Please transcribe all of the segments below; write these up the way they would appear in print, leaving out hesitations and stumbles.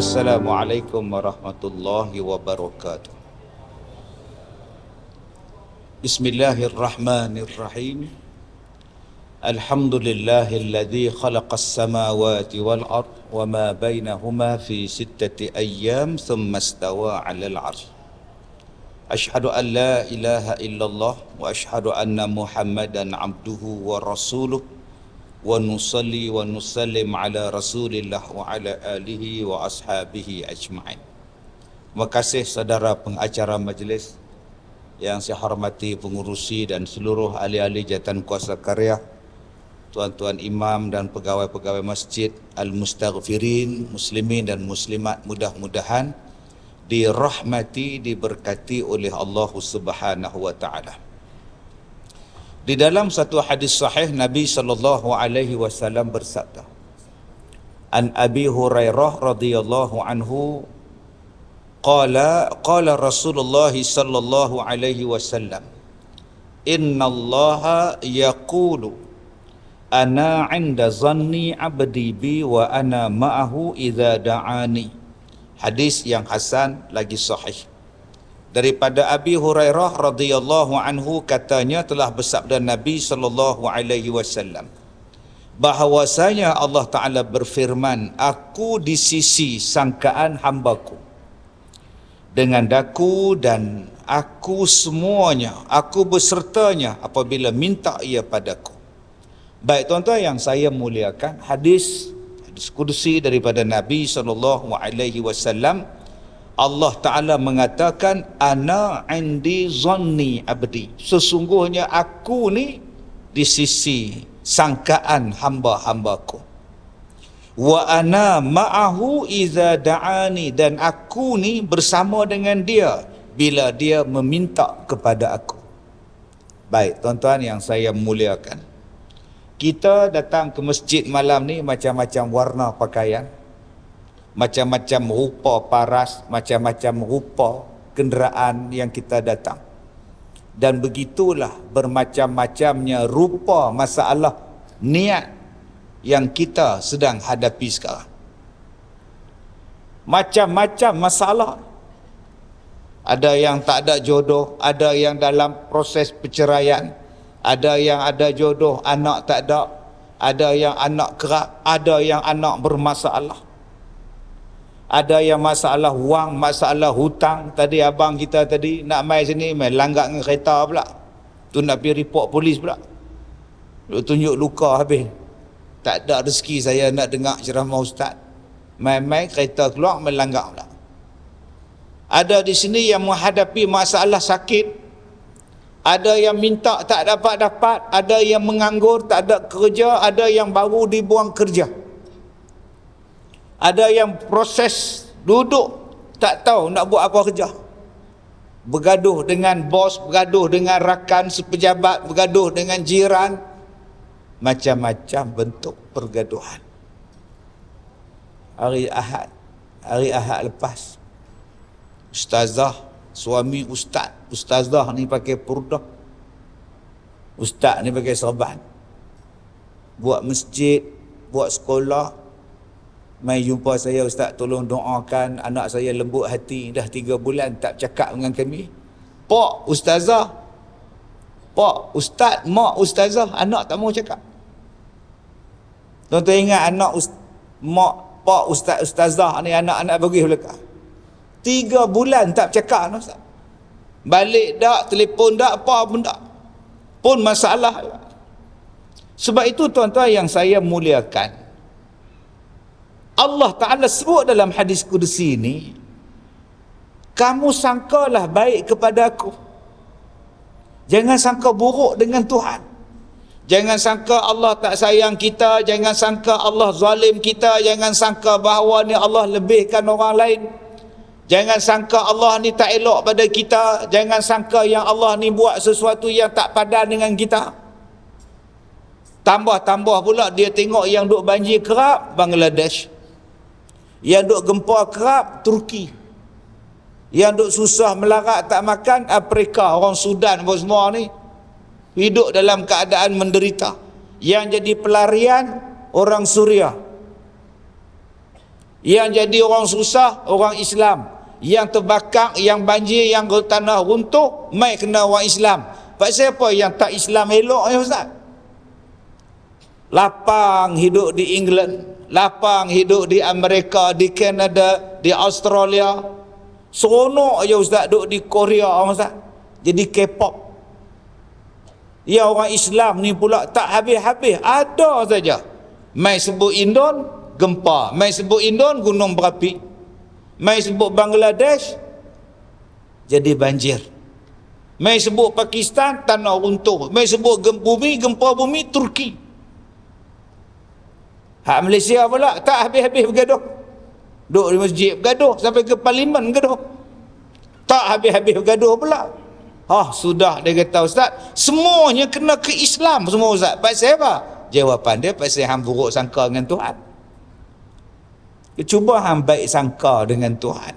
Assalamualaikum warahmatullahi wabarakatuh. Bismillahirrahmanirrahim. Alhamdulillahilladzi khalaqas samawati wal ard wa ma bainahuma fi sittati ayyam thumma istawa 'alal 'arsy. Asyhadu an la ilaha illallah wa asyhadu anna Muhammadan 'abduhu wa rasuluh wa nusalli wa nusallim ala rasulillah wa ala alihi wa ashabihi ajma'in. Terima kasih saudara pengacara majlis yang saya hormati, pengurusi dan seluruh ahli-ahli jawatan kuasa karya, tuan-tuan imam dan pegawai-pegawai masjid, al-mustaghfirin, muslimin dan muslimat, mudah-mudahan dirahmati, diberkati oleh Allah Subhanahu wa taala. Di dalam satu hadis sahih Nabi sallallahu alaihi wasallam bersabda, An Abi Hurairah radhiyallahu anhu qala Rasulullah sallallahu alaihi wasallam, innallaha yaqulu ana 'inda zanni 'abdi bi wa ana ma'ahu idza da'ani. Hadis yang hasan lagi sahih. Daripada Abi Hurairah radhiyallahu anhu, katanya telah bersabda Nabi sallallahu alaihi wasallam bahwasanya Allah Taala berfirman, aku di sisi sangkaan hambaku dengan daku dan aku semuanya, aku besertanya apabila minta ia padaku. Baik tuan-tuan yang saya muliakan, hadis kursi daripada Nabi sallallahu alaihi wasallam, Allah Ta'ala mengatakan, ana indi zanni abdi, sesungguhnya aku ni di sisi sangkaan hamba-hambaku. Wa ana ma'ahu iza da'ani, dan aku ni bersama dengan dia bila dia meminta kepada aku. Baik tuan-tuan yang saya muliakan, kita datang ke masjid malam ni macam-macam warna pakaian, macam-macam rupa paras, macam-macam rupa kenderaan yang kita datang. Dan begitulah bermacam-macamnya rupa masalah niat yang kita sedang hadapi sekarang. Macam-macam masalah. Ada yang tak ada jodoh, ada yang dalam proses perceraian, ada yang ada jodoh, anak tak ada yang anak kerap, ada yang anak bermasalah. Ada yang masalah wang, masalah hutang. Tadi abang kita tadi nak mai sini, mai langgar dengan kereta pula. Tu nak pergi report polis pula. Tunjuk luka habis. Tak ada rezeki saya nak dengar ceramah ustaz. Mai kereta keluar, mai langgar pula. Ada di sini yang menghadapi masalah sakit. Ada yang minta tak dapat-dapat. Ada yang menganggur, tak ada kerja. Ada yang baru dibuang kerja. Ada yang proses duduk tak tahu nak buat apa kerja. Bergaduh dengan bos, bergaduh dengan rakan sepejabat, bergaduh dengan jiran. Macam-macam bentuk pergaduhan. Hari Ahad lepas, ustazah, suami ustazah ni pakai purdah, ustaz ni pakai serban, buat masjid, buat sekolah. Mai jumpa saya, ustaz tolong doakan anak saya lembut hati, dah 3 bulan tak cakap dengan kami. Pak ustazah, pak ustaz, mak ustazah, anak tak mau cakap. Tuan-tuan ingat anak mak, pak ustaz, ustazah ni anak-anak bagi belakang. 3 bulan tak cakap no, ustaz. Balik tak, telefon tak, apa pun tak. Pun masalah. Sebab itu tuan-tuan yang saya muliakan, Allah Ta'ala sebut dalam hadis kursi ini, kamu sangkalah baik kepada aku, jangan sangka buruk dengan Tuhan. Jangan sangka Allah tak sayang kita, jangan sangka Allah zalim kita, jangan sangka bahawa ni Allah lebihkan orang lain, jangan sangka Allah ni tak elok pada kita, jangan sangka yang Allah ni buat sesuatu yang tak padan dengan kita. Tambah-tambah pula dia tengok yang duk banjir kerap Bangladesh, yang duk gempa kerap Turki, yang duk susah melarat tak makan Afrika, orang Sudan pun semua ni hidup dalam keadaan menderita. Yang jadi pelarian orang Suria. Yang jadi orang susah, orang Islam. Yang terbakar, yang banjir, yang tanah runtuh, mai kena orang Islam. Pasal apa yang tak Islam elok ya Ustaz? Lapang hidup di England, lapang hidup di Amerika, di Kanada, di Australia. Seronok je Ustaz duduk di Korea Ustaz. Jadi K-pop. Ya orang Islam ni pula tak habis-habis, ada saja. Mai sebut Indon, gempa. Mai sebut Indon, gunung berapi. Mai sebut Bangladesh, jadi banjir. Mai sebut Pakistan, tanah runtuh. Mai sebut gempa bumi Turki. Hak Malaysia pula tak habis-habis bergaduh. Duduk di masjid bergaduh, sampai ke parlimen bergaduh. Tak habis-habis bergaduh pula. Sudah dia kata Ustaz, semuanya kena ke Islam semua Ustaz. Pasal apa? Jawapan dia pasal hang buruk sangka dengan Tuhan. Cuba hang baik sangka dengan Tuhan.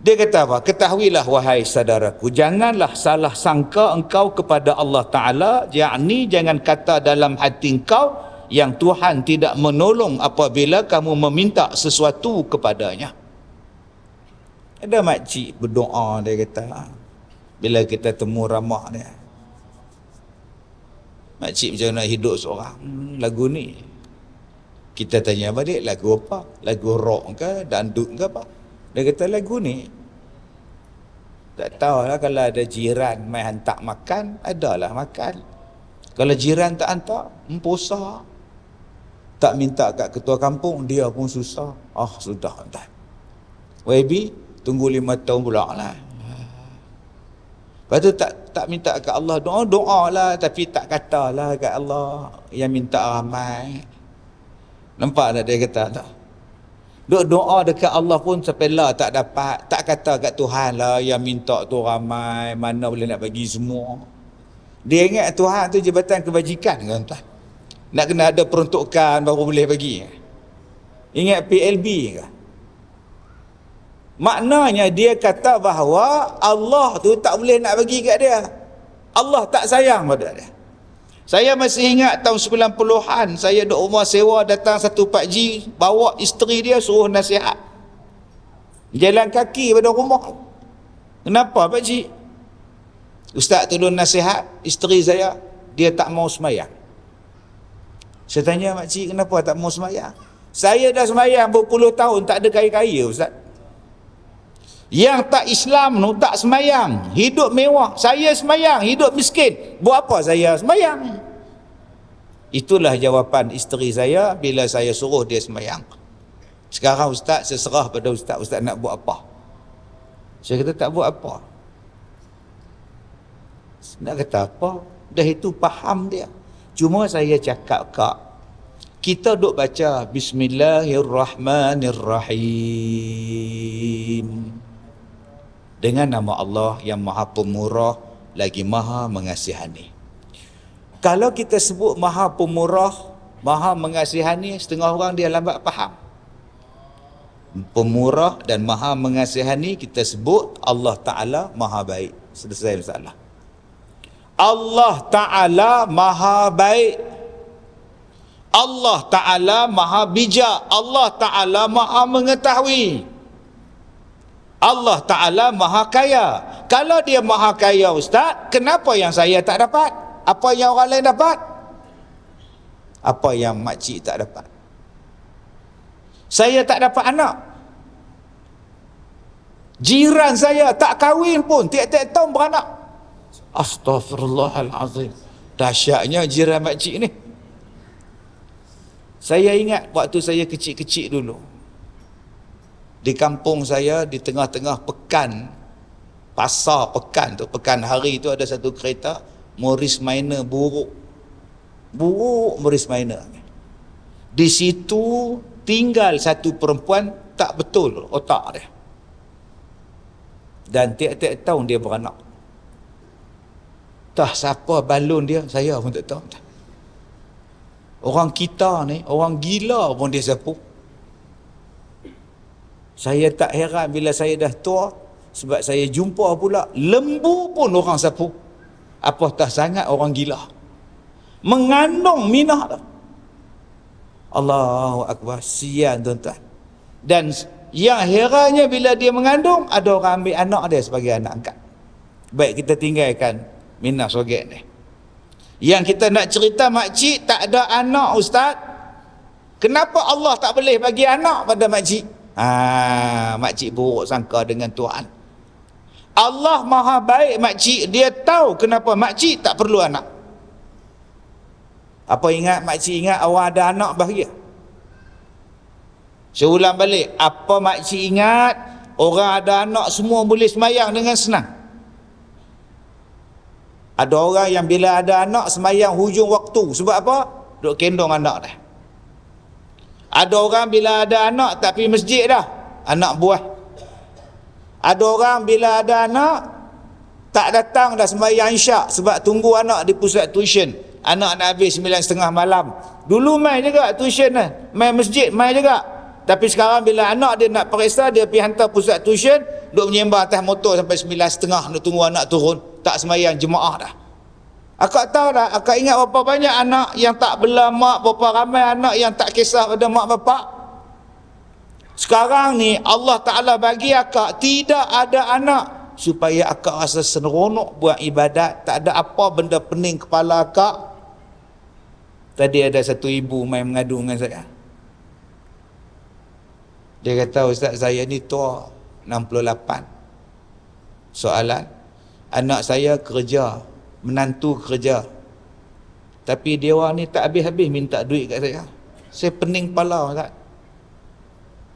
Dia kata apa? Ketahuilah wahai saudaraku, janganlah salah sangka engkau kepada Allah Ta'ala, yakni jangan kata dalam hati engkau yang Tuhan tidak menolong apabila kamu meminta sesuatu kepadanya. Ada makcik berdoa, dia kata, bila kita temu ramah dia, makcik macam mana hidup seorang, lagu ni. Kita tanya balik, lagu apa? Lagu rock ke, dandut ke apa? Dia kata lagu ni. Tak tahulah, kalau ada jiran mai hantar makan, adalah makan. Kalau jiran tak hantar, memposa. Tak minta kat ketua kampung, dia pun susah. Sudah entah. YB, tunggu 5 tahun pula lah. Lepas tu tak minta kat Allah, doa lah, tapi tak katalah kat Allah yang minta ramai. Nampak tak dia kata tak? Duk doa dekat Allah pun sampai lah tak dapat. Tak kata kat Tuhan lah yang minta tu ramai, mana boleh nak bagi semua. Dia ingat Tuhan tu jabatan kebajikan kan tuan? Nak kena ada peruntukan baru boleh bagi. Ingat PLB ke? Maknanya dia kata bahawa Allah tu tak boleh nak bagi kat dia. Allah tak sayang pada dia. Saya masih ingat tahun 90-an, saya duk rumah sewa, datang satu Pak Ji, bawa isteri dia suruh nasihat. Jalan kaki pada rumah. Kenapa Pak Ji? Ustaz tolong nasihat, isteri saya, dia tak mau semayang. Saya tanya Mak Cik, kenapa tak mau semayang? Saya dah semayang berpuluh tahun, tak ada kaya-kaya Ustaz. Yang tak Islam tu tak semayang, hidup mewah. Saya semayang, hidup miskin. Buat apa saya semayang? Itulah jawapan isteri saya bila saya suruh dia semayang. Sekarang Ustaz, saya serah pada Ustaz. Ustaz nak buat apa? Saya kata tak buat apa. Nak kata apa? Dah itu faham dia. Cuma saya cakap kak, kita duk baca Bismillahirrahmanirrahim dengan nama Allah yang Maha Pemurah lagi Maha Mengasihani. Kalau kita sebut Maha Pemurah, Maha Mengasihani, setengah orang dia lambat faham. Pemurah dan Maha Mengasihani, kita sebut Allah Ta'ala Maha Baik. Selesai masalah. Allah Ta'ala Maha Baik. Allah Ta'ala Maha Bijak. Allah Ta'ala Maha Mengetahui. Allah Ta'ala Maha Kaya. Kalau dia Maha Kaya Ustaz, kenapa yang saya tak dapat? Apa yang orang lain dapat? Apa yang makcik tak dapat? Saya tak dapat anak. Jiran saya tak kahwin pun, tiap-tiap tahun beranak. Astaghfirullahalazim. Dahsyatnya jiran makcik ni. Saya ingat waktu saya kecil-kecil dulu, di kampung saya, di tengah-tengah pekan, pasar pekan tu, pekan hari tu, ada satu kereta Morris Minor buruk Morris Minor. Di situ tinggal satu perempuan tak betul otak dia, dan tiap-tiap tahun dia beranak. Tak siapa balon dia, saya pun tak tahu. Orang kita ni, orang gila pun dia sapu. Saya tak heran bila saya dah tua, sebab saya jumpa pula lembu pun orang sapu. Apatah sangat orang gila mengandung minah tu. Allahu Akbar. Sian tuan-tuan. Dan yang herannya bila dia mengandung, ada orang ambil anak dia sebagai anak angkat. Baik, kita tinggalkan Minah Sogek ni. Yang kita nak cerita makcik tak ada anak, ustaz. Kenapa Allah tak boleh bagi anak pada makcik? Makcik buruk sangka dengan Tuhan. Allah maha baik makcik, dia tahu kenapa makcik tak perlu anak. Apa ingat makcik ingat orang ada anak bahagia? Saya ulang balik, apa makcik ingat orang ada anak semua boleh semayang dengan senang? Ada orang yang bila ada anak semayang hujung waktu. Sebab apa? Duk kendong anak dah. Ada orang bila ada anak tak pergi masjid dah, anak buah. Ada orang bila ada anak tak datang dah sembahyang isyak sebab tunggu anak di pusat tuition. Anak nak habis 9:30 malam. Dulu mai juga tuition dah, mai masjid mai juga. Tapi sekarang bila anak dia nak periksa, dia pergi hantar pusat tuition, duk menyembah atas motor sampai 9:30 nak tunggu anak turun, tak sembahyang jemaah dah. Akak tahu dah, akak ingat berapa banyak anak yang tak bela mak, berapa ramai anak yang tak kisah pada mak bapak. Sekarang ni Allah Ta'ala bagi akak tidak ada anak supaya akak rasa seronok buat ibadat. Tak ada apa benda pening kepala akak. Tadi ada satu ibu main mengadu dengan saya. Dia kata, ustaz saya ni tua 68. Soalan, anak saya kerja, menantu kerja, tapi dia orang ni tak habis-habis minta duit kat saya. Saya pening kepala, ustaz.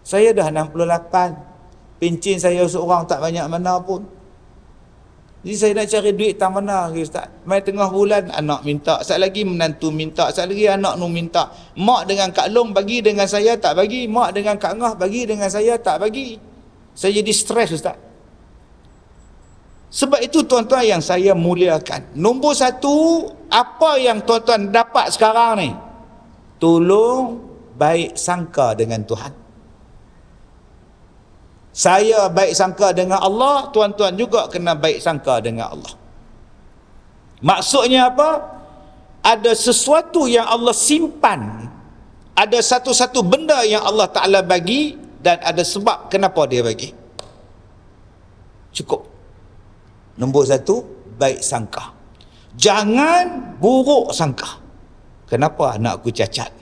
Saya dah 68, pencen saya seorang tak banyak mana pun. Jadi saya nak cari duit tak mana lagi, ustaz. Mai tengah bulan anak minta, sat lagi menantu minta, sat lagi anak nu minta. Mak dengan Kak Long bagi, dengan saya tak bagi. Mak dengan Kak Ngah bagi, dengan saya tak bagi. Saya jadi stres, ustaz. Sebab itu tuan-tuan yang saya muliakan, nombor satu, apa yang tuan-tuan dapat sekarang ni, tolong baik sangka dengan Tuhan. Saya baik sangka dengan Allah, tuan-tuan juga kena baik sangka dengan Allah. Maksudnya apa? Ada sesuatu yang Allah simpan, ada satu-satu benda yang Allah Ta'ala bagi, dan ada sebab kenapa dia bagi. Cukup. Nombor satu, baik sangka. Jangan buruk sangka. Kenapa anak aku cacat?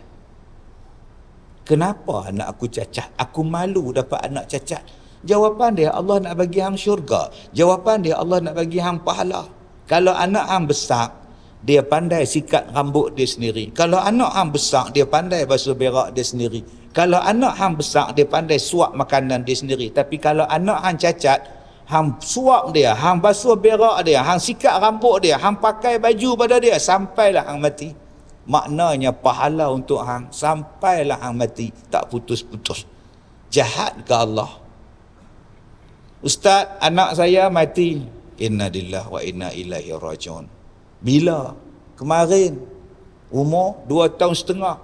Kenapa anak aku cacat? Aku malu dapat anak cacat. Jawapan dia, Allah nak bagi hang syurga. Jawapan dia, Allah nak bagi hang pahala. Kalau anak hang besar, dia pandai sikat rambut dia sendiri. Kalau anak hang besar, dia pandai basuh berak dia sendiri. Kalau anak hang besar, dia pandai suap makanan dia sendiri. Tapi kalau anak hang cacat, hang suap dia, hang basuh berak dia, hang sikat rambut dia, hang pakai baju pada dia, sampailah hang mati. Maknanya pahala untuk hang sampailah hang mati, tak putus-putus. Jahat ke Allah? Ustaz, anak saya mati. Inna lillahi wa inna ilaihi rajiun. Bila? Kemarin. Umur 2,5 tahun.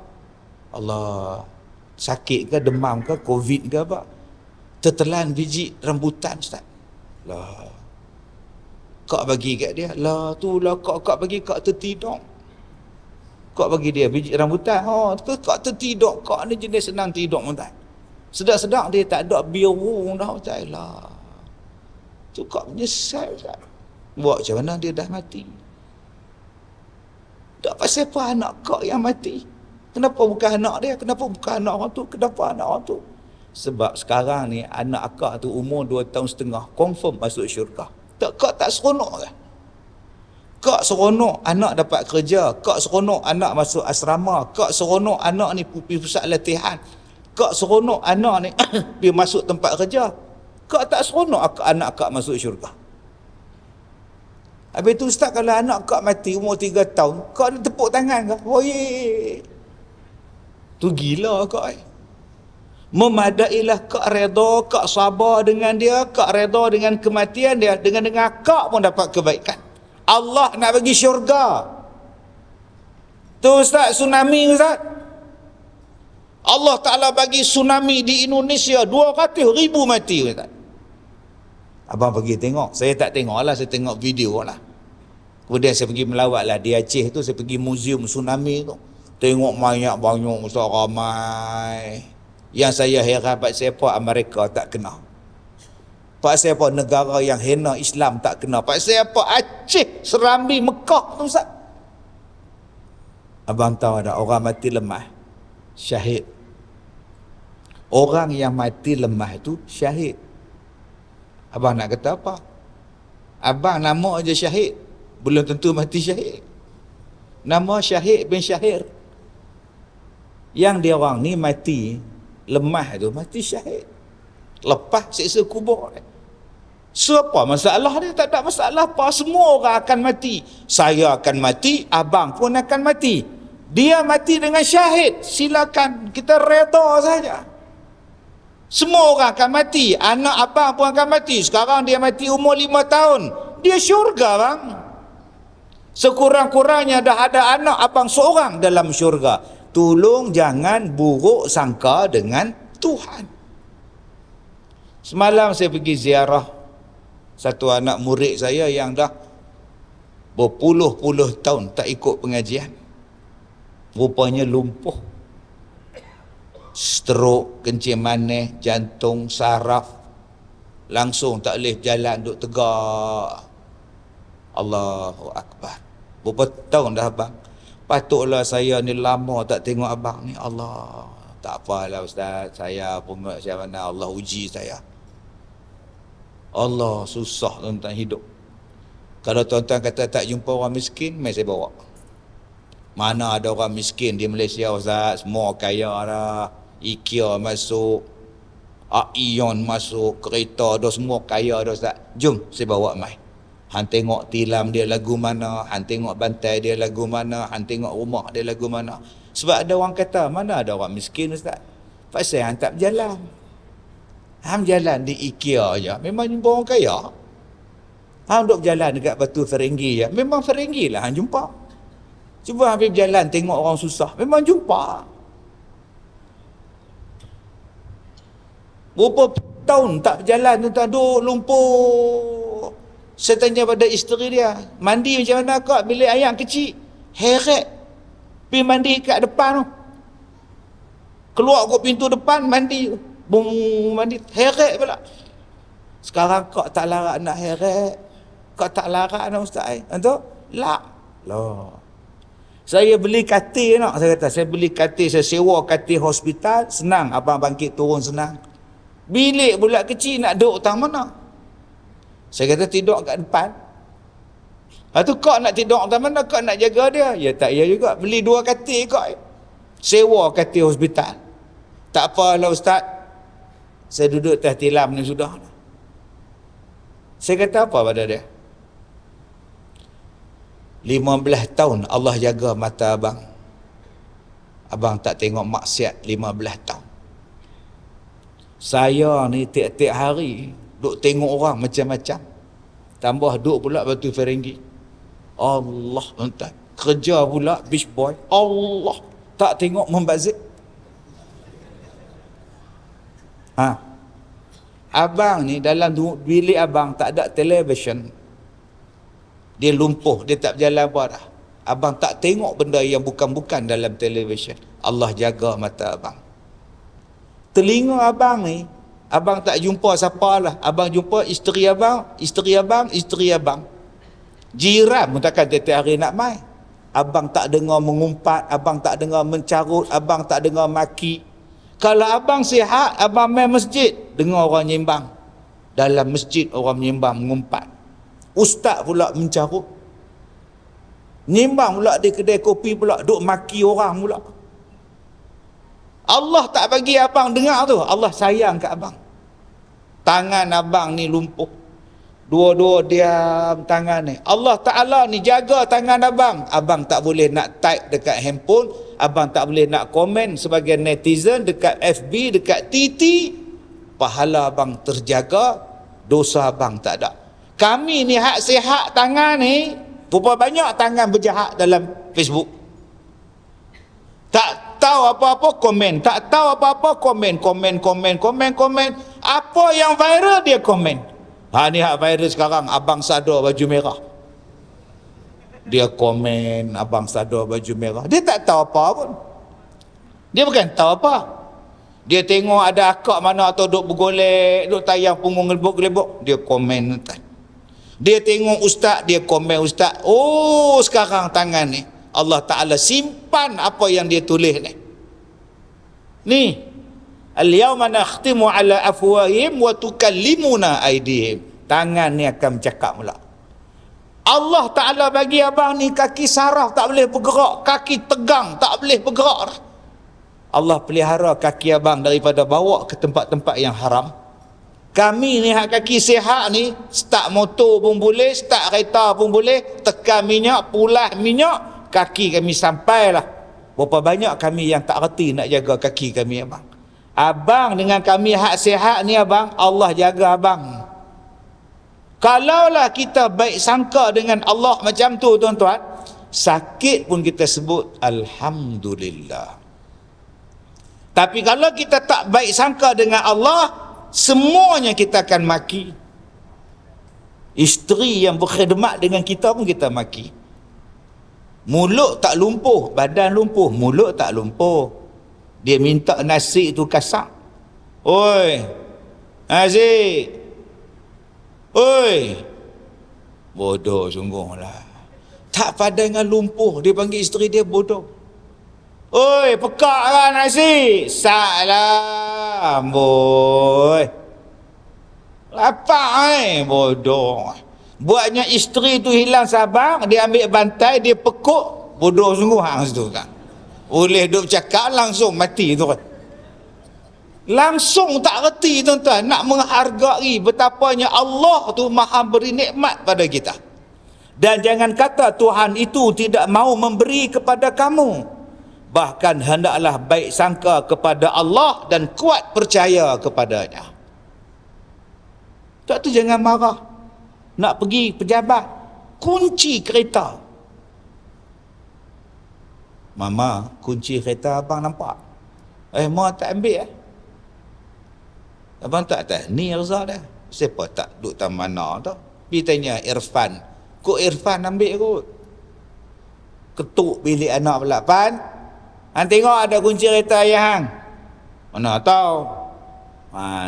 Allah. Sakit ke, demam ke, covid ke apa? Tertelan biji rambutan, ustaz. Lah. Kak bagi kat dia. Lah tu lah kak bagi kak tertidur. Kak bagi dia biji rambutan. Oh, tu kak tertidur. Kak ni jenis senang tidur, ustaz. Sedap-sedap dia tak ada biru dah, ustaz. Lah. Tu kak menyesal, ustaz. Buat macam mana dia dah mati? Tak pasal apa anak kak yang mati? Kenapa bukan anak dia? Kenapa bukan anak orang tu? Kenapa anak orang tu? Sebab sekarang ni anak akak tu umur 2,5 tahun, confirm masuk syurga. Kak tak seronok ke? Kak seronok anak dapat kerja. Kak seronok anak masuk asrama. Kak seronok anak ni pergi pusat latihan. Kak seronok anak ni pergi masuk tempat kerja. Kak tak seronok anak kak masuk syurga. Habis tu ustaz, kalau anak kak mati umur 3 tahun, kak nak tepuk tangan ke? Oh ye. Tu gila kak. Memadailah kak redha, kak sabar dengan dia, kak redha dengan kematian dia, dengan kak pun dapat kebaikan. Allah nak bagi syurga. Tu ustaz, tsunami ustaz. Allah Ta'ala bagi tsunami di Indonesia 200,000 mati, ustaz. Abang pergi tengok. Saya tak tengok lah, saya tengok video lah. Kemudian saya pergi melawat lah di Aceh tu, saya pergi muzium tsunami tu. Tengok banyak ustaz, ramai. Yang saya heran pak siapa Amerika tak kena. Pak siapa negara yang hina Islam tak kena. Pak siapa Aceh, Serambi, Mekah tu Ustaz. Abang tahu ada orang mati lemah, syahid. Orang yang mati lemah itu syahid. Abang nak kata apa? Abang nama aja syahid, belum tentu mati syahid. Nama Syahid bin Syahir. Yang dia orang ni mati lemah tu, mati syahid. Lepas siksa kubur. Siapa masalah dia? Tak ada masalah apa. Semua orang akan mati. Saya akan mati, abang pun akan mati. Dia mati dengan syahid, silakan, kita reda saja. Semua orang akan mati. Anak abang pun akan mati. Sekarang dia mati umur 5 tahun. Dia syurga bang. Sekurang-kurangnya dah ada anak abang seorang dalam syurga. Tolong jangan buruk sangka dengan Tuhan. Semalam saya pergi ziarah satu anak murid saya yang dah berpuluh-puluh tahun tak ikut pengajian. Rupanya lumpuh. Stroke, kencing manis, jantung, saraf. Langsung tak boleh jalan, duduk tegak. Allahu Akbar. Berapa tahun dah abang? Patutlah saya ni lama tak tengok abang ni. Allah. Tak apalah Ustaz. Saya pun macam mana Allah uji saya. Allah susah tentang hidup. Kalau tuan-tuan kata tak jumpa orang miskin, mai saya bawa. Mana ada orang miskin di Malaysia Ustaz? Semua kaya dah. IKEA masuk, Aion masuk, kereta dah semua kaya dah Ustaz. Jom saya bawa mai. Han tengok tilam dia lagu mana, han tengok bantai dia lagu mana, han tengok rumah dia lagu mana. Sebab ada orang kata, mana ada orang miskin Ustaz? Pasal han tak berjalan. Han jalan di IKEA je, memang jumpa orang kaya. Han duduk berjalan dekat Batu Ferenggi je, memang Ferenggi lah han jumpa. Cuba hampir berjalan tengok orang susah, memang jumpa. Berapa tahun tak berjalan tu, duduk lumpuh. Saya tanya pada isteri dia, mandi macam mana kak bilik ayam kecil? Heret. Pergi mandi kat depan tu. Keluar ke pintu depan, mandi. Bung, mandi. Heret pula. Sekarang kak tak larat nak heret. Kak tak larat nak Ustaz. Entah? Lak. Loh. Saya beli katil nak. Saya kata, saya beli katil, saya sewa katil hospital. Senang. Abang bangkit turun senang. Bilik pula kecil nak duduk tang mana? Saya kata tidur kat depan. Lepas tu kau nak tidur kat mana? Kau nak jaga dia? Ya tak ya juga. Beli 2 katil kau. Sewa katil hospital. Tak apalah Ustaz. Saya duduk atas tilam ni sudah. Saya kata apa pada dia? 15 tahun Allah jaga mata abang. Abang tak tengok maksiat 15 tahun. Saya ni tiap-tiap hari duk tengok orang macam-macam. Tambah duk pula Batu Ferenggi. Allah entah. Kerja pula beach boy. Allah. Tak tengok membazir. Abang ni dalam bilik abang tak ada television. Dia lumpuh, dia tak berjalan apa dah. Abang tak tengok benda yang bukan-bukan dalam television. Allah jaga mata abang. Telinga abang ni, abang tak jumpa siapa lah. Abang jumpa isteri abang, isteri abang, isteri abang. Jiran pun takkan tiap-tiap hari nak mai. Abang tak dengar mengumpat, abang tak dengar mencarut, abang tak dengar maki. Kalau abang sihat, abang main masjid, dengar orang nyimbang. Dalam masjid orang nyimbang mengumpat. Ustaz pula mencarut. Nyimbang pula di kedai kopi pula, duk maki orang pula. Allah tak bagi abang dengar tu. Allah sayang kat abang. Tangan abang ni lumpuh. Dua-dua diam tangan ni. Allah Ta'ala ni jaga tangan abang. Abang tak boleh nak type dekat handphone. Abang tak boleh nak komen sebagai netizen dekat FB, dekat TT. Pahala abang terjaga. Dosa abang tak ada. Kami ni hak sihat tangan ni. Berapa banyak tangan berjahat dalam Facebook. Tak tahu apa-apa komen, tak tahu apa-apa komen. Apa yang viral dia komen. Ni hak viral sekarang, abang sadar baju merah. Dia komen abang sadar baju merah. Dia tak tahu apa pun. Dia bukan tahu apa. Dia tengok ada akak mana atau duk bergolek, duk tayang punggung gelebok-gelebok, dia komen tuan. Dia tengok ustaz, dia komen ustaz. Oh, sekarang tangan ni Allah Ta'ala simpan apa yang dia tulis ni. Ni, al-yawma nakhtimu ala afwahihim wa tukallimuna aydihim. Tangan ni akan bercakap pula. Allah Ta'ala bagi abang ni kaki saraf tak boleh bergerak, kaki tegang tak boleh bergerak. Allah pelihara kaki abang daripada bawa ke tempat-tempat yang haram. Kami ni hak kaki sihat ni, start motor pun boleh, start kereta pun boleh, tekan minyak, pulas minyak, kaki kami sampailah. Berapa banyak kami yang tak reti nak jaga kaki kami abang. Abang dengan kami hak sihat ni abang, Allah jaga abang. Kalaulah kita baik sangka dengan Allah macam tu tuan-tuan, sakit pun kita sebut Alhamdulillah. Tapi kalau kita tak baik sangka dengan Allah, semuanya kita akan maki. Isteri yang berkhidmat dengan kita pun kita maki. Mulut tak lumpuh, badan lumpuh, mulut tak lumpuh. Dia minta nasi tu kasar. Oi, Aziz. Oi, bodoh sungguhlah. Tak padan dengan lumpuh, dia panggil isteri dia bodoh. Oi, pekak kan nasi? Salam, boy. Lapar bodoh. Buatnya isteri tu hilang sabar, dia ambil bantai, dia pekuk, bodoh sungguh hang situ kan. Boleh duk cakap langsung mati tu kan. Langsung tak reti tuan-tuan, nak menghargai betapanya Allah tu maha beri nikmat pada kita. Dan jangan kata Tuhan itu tidak mau memberi kepada kamu. Bahkan hendaklah baik sangka kepada Allah dan kuat percaya kepadanya. Tak tu jangan marah. Nak pergi pejabat, kunci kereta. Mama, kunci kereta abang nampak? Mak tak ambil Abang tak tahu, ni Razak dah. Siapa tak duduk tam mana tu? Pergi tanya Irfan. Kok Irfan ambil kot? Ketuk bilik anak pula. Pan, hang tengok ada kunci kereta ayah hang? Mana tahu.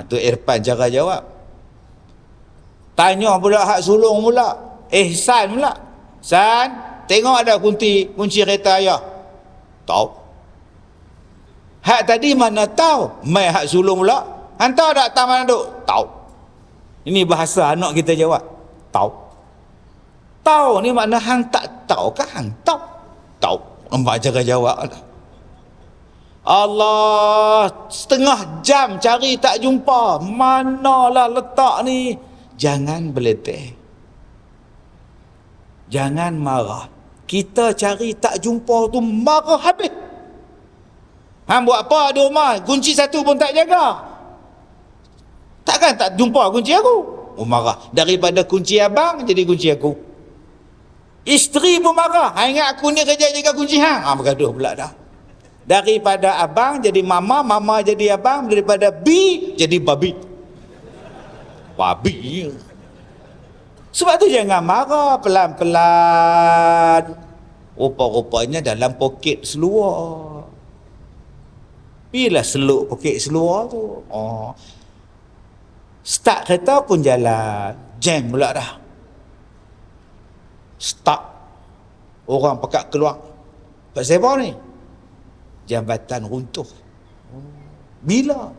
Tu Irfan cara jawab. Tanya pula hak sulung pula. Ihsan pula. San, tengok ada kunci kereta ayah? Tahu. Hak tadi mana tahu? Mai hak sulung pula. Hantar tak taman duk? Tahu. Ini bahasa anak kita jawab. Tahu. Tahu ni makna hang tak tahu kan? Hang tahu. Tahu. Nampak cara jawab dah. Allah, setengah jam cari tak jumpa. Manalah letak ni? Jangan beleteh. Jangan marah. Kita cari tak jumpa tu marah habis. Hang buat apa di rumah? Kunci satu pun tak jaga. Takkan tak jumpa kunci aku? Oh, marah. Daripada kunci abang jadi kunci aku. Isteri pun marah. Ingat aku ni kerja jaga kunci hang. Bergaduh pula dah. Daripada abang jadi mama, mama jadi abang, daripada bi jadi babi. Babi. Sebab tu jangan marah, pelan-pelan. Rupa-rupanya dalam poket seluar. Bila seluk poket seluar tu. Start kereta pun jalan, jam pula dah. Start, orang pekat keluar. Pasal apa ni? Jambatan runtuh. Bila?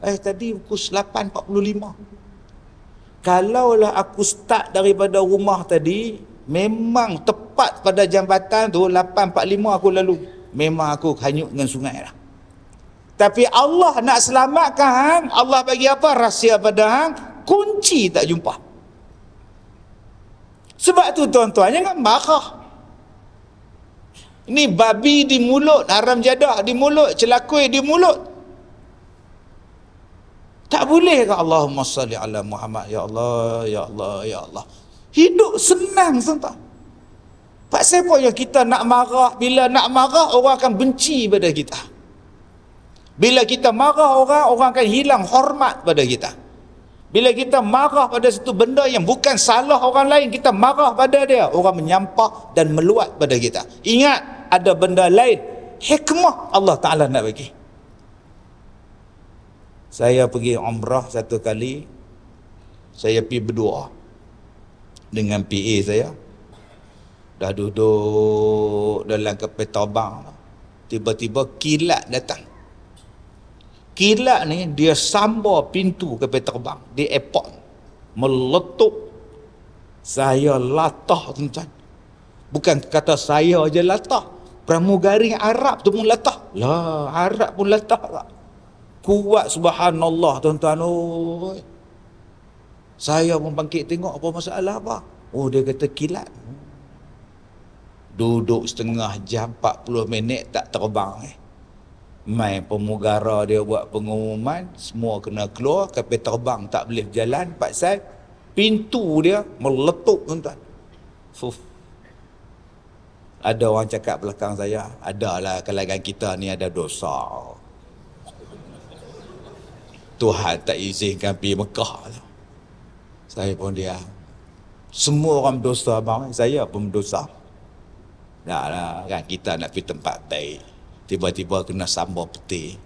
Tadi pukul 8.45. Kalaulah aku start daripada rumah tadi, memang tepat pada jambatan tu 8.45 aku lalu. Memang aku hanyut dengan sungai dah. Tapi Allah nak selamatkan hang, Allah bagi apa? Rahsia pada hang, kunci tak jumpa. Sebab tu tuan-tuan, jangan marah. Ini babi di mulut, haram jadah di mulut, celakui di mulut. Tak boleh ke Allahumma salli ala Muhammad? Ya Allah, ya Allah, ya Allah. Hidup senang tuan-tuan. Pasal apa yang kita nak marah? Bila nak marah, orang akan benci pada kita. Bila kita marah orang akan hilang hormat pada kita. Bila kita marah pada satu benda yang bukan salah orang lain, kita marah pada dia, orang menyampah dan meluat pada kita. Ingat, ada benda lain, hikmah Allah Ta'ala nak bagi. Saya pergi umrah satu kali, saya pergi berdua dengan PA saya. Dah duduk dalam kapal terbang, tiba-tiba kilat datang. Kilat ni dia sambar pintu kapal terbang di airport, meletup. Saya latah, tuan-tuan. Bukan kata saya aja latah, pramugari Arab tu pun latah. Lah, Arab pun latah tak? Kuat, subhanallah, tuan-tuan. Oh, saya pun bangkit tengok apa masalah apa. Oh, dia kata kilat. Duduk setengah jam, 40 minit tak terbang. Mai pemugara dia buat pengumuman, semua kena keluar, kapal terbang tak boleh berjalan pasal pintu dia meletup, tuan-tuan. Ada orang cakap belakang saya, adalah kalangan kita ni ada dosa. Tuhan tak izinkan pergi Mekah. Saya pun dia. Semua orang berdosa bang, saya pun berdosa. Nah, kan kita nak pergi tempat baik, tiba-tiba kena sambar peti.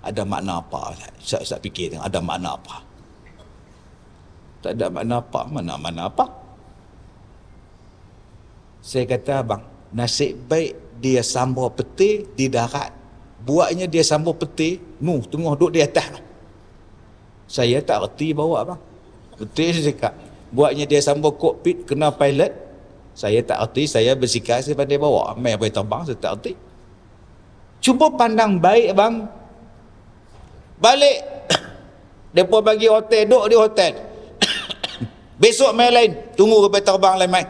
Ada makna apa? Saya fikir ada makna apa? Tak ada makna apa, mana apa? Saya kata abang, nasib baik dia sambar peti di darat. Buatnya dia sambar peti, tengah duduk di atas. Saya tak erti bawa abang. Betul saya cakap. Buatnya dia sambung kokpit, kena pilot. Saya tak erti, saya bersikap saya pandai bawa. Main apa terbang, saya tak erti. Cuba pandang baik bang. Balik. Mereka bagi hotel, duduk di hotel. Besok main lain, tunggu kapal terbang lain main.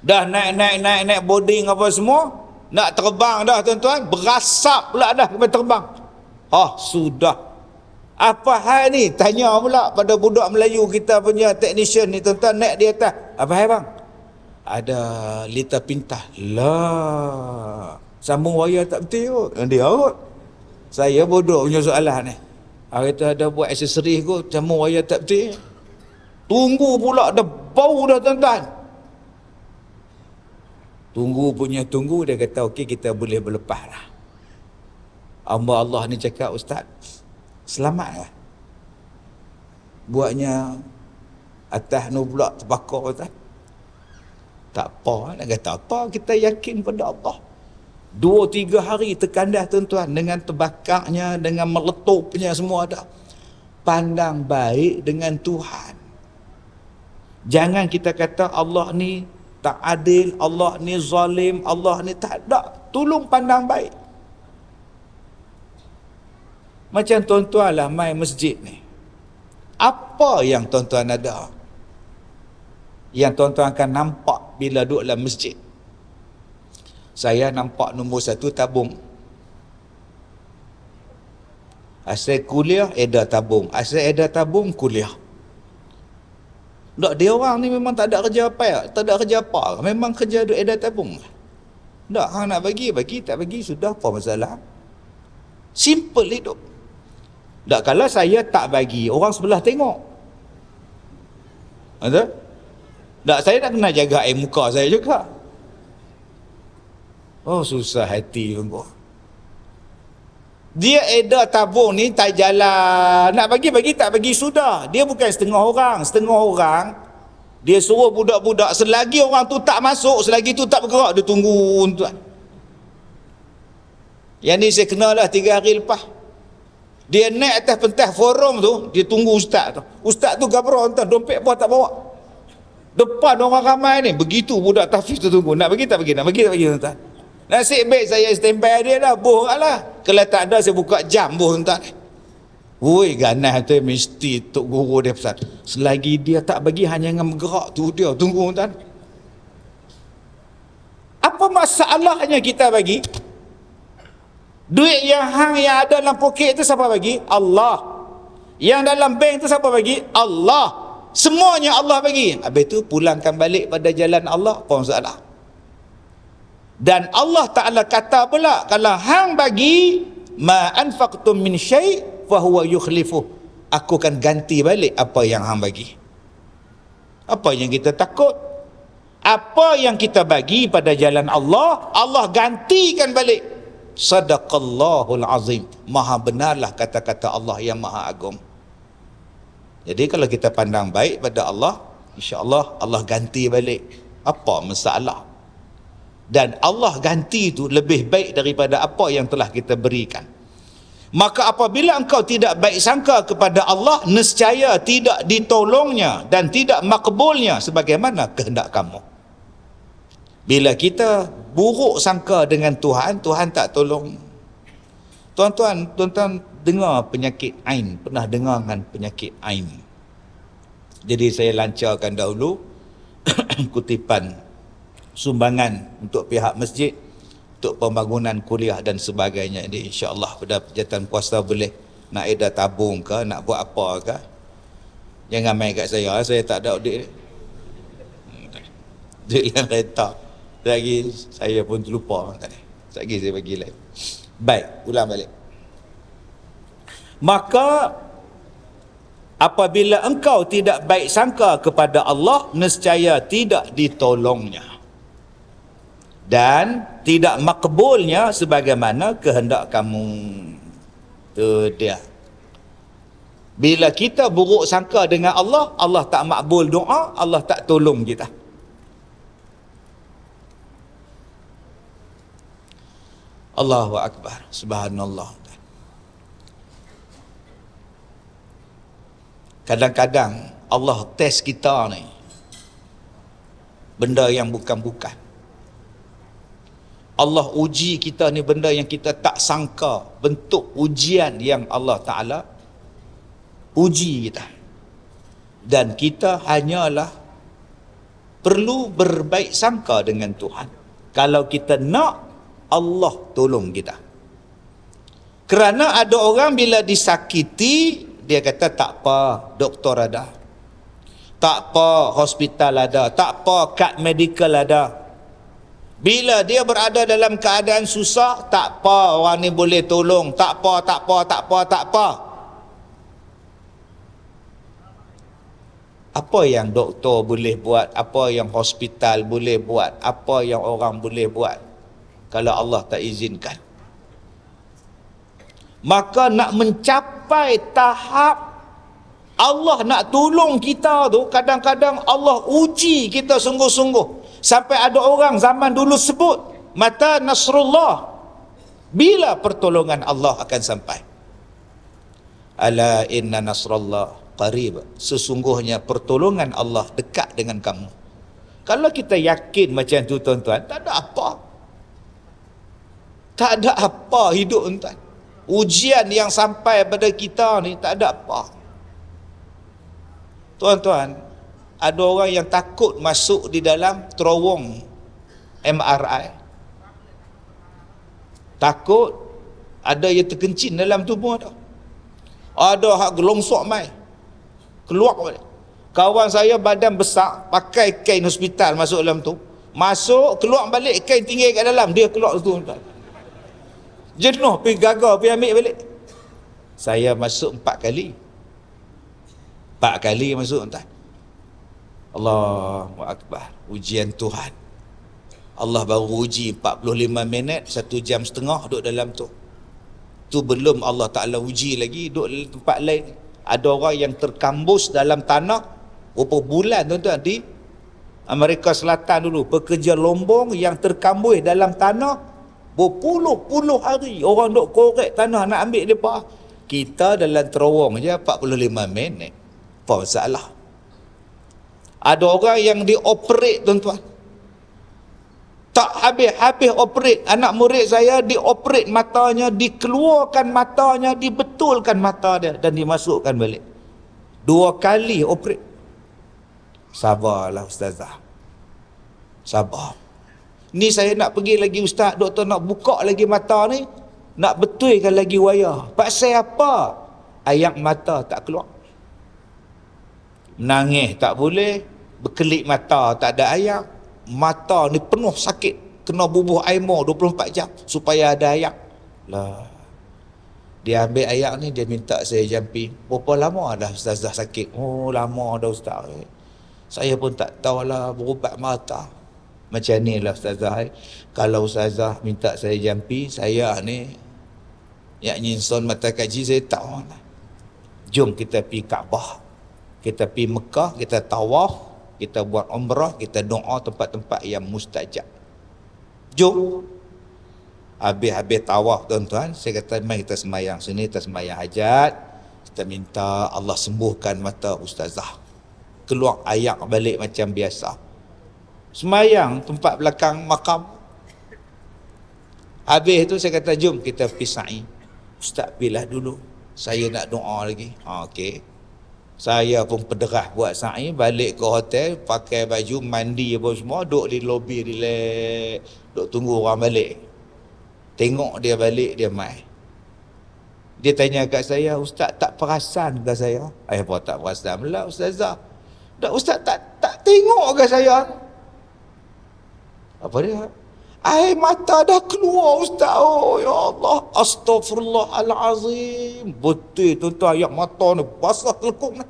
Dah naik boarding apa semua. Nak terbang dah tuan-tuan. Berasap pula dah kapal terbang. Sudah. Apa hal ni? Tanya pula pada budak Melayu kita punya technician ni, tuan-tuan, naik di atas. Apa hal bang? Ada lita pintah. Lah, sambung wayar tak betul kot. Dia kot. Saya bodoh punya soalan ni. Kata ada buat aksesori kot, sambung wayar tak betul. Tunggu pula, dah bau dah tuan-tuan. Tunggu, dia kata okey, kita boleh berlepas lah. Hamba Allah ni cakap, Ustaz, selamat lah. Buatnya atas ni pula terbakar, Ustaz. Tak apa, nak kata apa, kita yakin pada Allah. 2-3 hari terkandas tuan-tuan, dengan terbakarnya, dengan meletupnya semua ada. Pandang baik dengan Tuhan. Jangan kita kata Allah ni tak adil, Allah ni zalim, Allah ni tak ada. Tolong pandang baik. Macam tuan-tuan lah main masjid ni. Apa yang tuan-tuan ada? Yang tuan-tuan akan nampak bila duduk dalam masjid. Saya nampak nombor 1 tabung. Asal kuliah, edar tabung. Asal edar tabung, kuliah. Tak, dia orang ni memang tak ada kerja apa ya? Tak ada kerja apa. Memang kerja duduk edar tabung. Tak, hang nak bagi, tak bagi, sudah, apa masalah? Simple hidup. Tak, kalau saya tak bagi, orang sebelah tengok. Betul? Tak, saya nak kena jaga air muka saya juga. Oh, susah hati pun. Dia edar tabung ni tak jalan. Nak bagi, tak bagi, sudah. Dia bukan setengah orang. Dia suruh budak-budak, selagi orang tu tak masuk, selagi tu tak bergerak, dia tunggu, tuan. Yang ni saya kenal lah 3 hari lepas. Dia naik atas pentas forum tu, dia tunggu ustaz tu. Ustaz tu gabrah, tuan, dompet pun tak bawa. Depan orang ramai ni, begitu budak tahfiz tu tunggu. Nak bagi, tak bagi, tuan. Nasib baik saya standby dia dah, boh lah. Kalau tak ada, saya buka jam, boh, tuan. Woi, ganas tu mesti tok guru dia pesan. Selagi dia tak bagi, hanya dengan bergerak tu, dia tunggu, tuan. Apa masalahnya kita bagi? Duit yang ada dalam poket tu siapa bagi? Allah. Yang dalam bank tu siapa bagi? Allah. Semuanya Allah bagi. Habis tu pulangkan balik pada jalan Allah, apa masalah? Dan Allah Ta'ala kata pula, kalau hang bagi, ma anfaqtum min syai' fa huwa yukhlifuh. Aku akan ganti balik apa yang hang bagi. Apa yang kita takut? Apa yang kita bagi pada jalan Allah, Allah gantikan balik. Sadaqallahul azim. Maha benarlah kata-kata Allah yang maha agung. Jadi kalau kita pandang baik pada Allah, insya-Allah Allah ganti balik. Apa masalah? Dan Allah ganti itu lebih baik daripada apa yang telah kita berikan. Maka apabila engkau tidak baik sangka kepada Allah, nescaya tidak ditolongnya dan tidak makbulnya sebagaimana kehendak kamu. Bila kita buruk sangka dengan Tuhan, Tuhan tak tolong. Tuan-tuan dengar penyakit Ain, pernah dengar kan penyakit Ain? Jadi saya lancarkan dahulu kutipan sumbangan untuk pihak masjid, untuk pembangunan kuliah dan sebagainya. Jadi insya-Allah pada penjatan puasa boleh nak edah tabung ke, nak buat apa ke. Jangan main kat saya tak ada duit. Duit yang kereta. Lagi saya pun terlupa tadi. Lagi saya bagi lain. Baik, ulang balik. Maka apabila engkau tidak baik sangka kepada Allah, nescaya tidak ditolongnya dan tidak makbulnya sebagaimana kehendak kamu. Itu dia. Bila kita buruk sangka dengan Allah, Allah tak makbul doa, Allah tak tolong kita. Allahu Akbar. Subhanallah. Kadang-kadang Allah test kita ni benda yang bukan-bukan. Allah uji kita ni benda yang kita tak sangka, bentuk ujian yang Allah Ta'ala uji kita. Dan kita hanyalah perlu berbaik sangka dengan Tuhan. Kalau kita nak, Allah tolong kita. Kerana ada orang bila disakiti, dia kata tak apa, doktor ada. Tak apa, hospital ada. Tak apa, kad medical ada. Bila dia berada dalam keadaan susah, tak apa, orang ni boleh tolong. Tak apa, tak apa, tak apa, tak apa. Apa yang doktor boleh buat? Apa yang hospital boleh buat? Apa yang orang boleh buat? Kalau Allah tak izinkan. Maka nak mencapai tahap Allah nak tolong kita tu, kadang-kadang Allah uji kita sungguh-sungguh. Sampai ada orang zaman dulu sebut, mata nasrullah, bila pertolongan Allah akan sampai. Ala inna nasrullah qarib. Sesungguhnya pertolongan Allah dekat dengan kamu. Kalau kita yakin macam tu tuan-tuan, tak ada apa. Tak ada apa hidup tuan. Ujian yang sampai pada kita ni tak ada apa. Tuan-tuan, ada orang yang takut masuk di dalam terowong MRI. Takut ada yang terkencing dalam tubuh ada. Ada hak gelongsok mai. Keluar balik. Kawan saya badan besar, pakai kain hospital masuk dalam tu. Masuk, keluar balik, kain tinggal kat dalam, dia keluar tu tuan. Jenuh, pergi gagal, pergi ambil balik. Saya masuk 4 kali. 4 kali masuk entah. Allahu Akbar. Ujian Tuhan. Allah baru uji 45 minit, 1 jam setengah duduk dalam tu. Tu belum Allah Ta'ala uji lagi, duduk dalam tempat lain. Ada orang yang terkambus dalam tanah berapa bulan tuan-tuan di Amerika Selatan dulu. Pekerja lombong yang terkambus dalam tanah berpuluh-puluh hari. Orang duk korek tanah nak ambil mereka. Kita dalam terowong je 45 minit. Apa masalah? Ada orang yang dioperate tuan-tuan. Tak habis-habis operate. Anak murid saya dioperate matanya, dikeluarkan matanya, dibetulkan mata dia dan dimasukkan balik. 2 kali operate. Sabarlah ustazah. Sabar. Ni saya nak pergi lagi ustaz, doktor nak buka lagi mata ni, nak betulkan lagi wayar. Pasal apa? Air mata tak keluar. Menangis tak boleh, berkelip mata tak ada air. Mata ni penuh sakit, kena bubuh air mo 24 jam supaya ada air. Lah. Dia ambil air ni, dia minta saya jampi. Berapa lama dah ustazah sakit? Oh, lama dah ustaz. Saya pun tak tahulah berubat mata. Macam ni lah ustazah. Kalau ustazah minta saya jampi, saya ni yang nyinson mata kaji saya tahu. Jom kita pergi Kaabah, kita pergi Mekah, kita tawaf, kita buat umrah, kita doa tempat-tempat yang mustajab. Jom. Habis-habis tawaf tuan-tuan, saya kata mari kita sembahyang sini, kita sembahyang hajat, kita minta Allah sembuhkan mata ustazah. Keluar ayak balik macam biasa. Sembahyang tempat belakang makam. Habis tu saya kata jom kita pergi sa'i. Ustaz bilah dulu, saya nak doa lagi. Okey. Saya pun pederah buat sa'i, balik ke hotel, pakai baju, mandi apa semua, duduk di lobi relax, duduk tunggu orang balik. Tengok dia balik, dia mai. Dia tanya kat saya, ustaz tak perasan ke saya? Apa tak perasan pula ustazah? Tak, ustaz tak tengok ke saya? Apa dia? Air mata dah keluar ustaz. Oh ya Allah, astaghfirullahalazim. Betul tuan-tuan, air mata ni basah telekuk ni.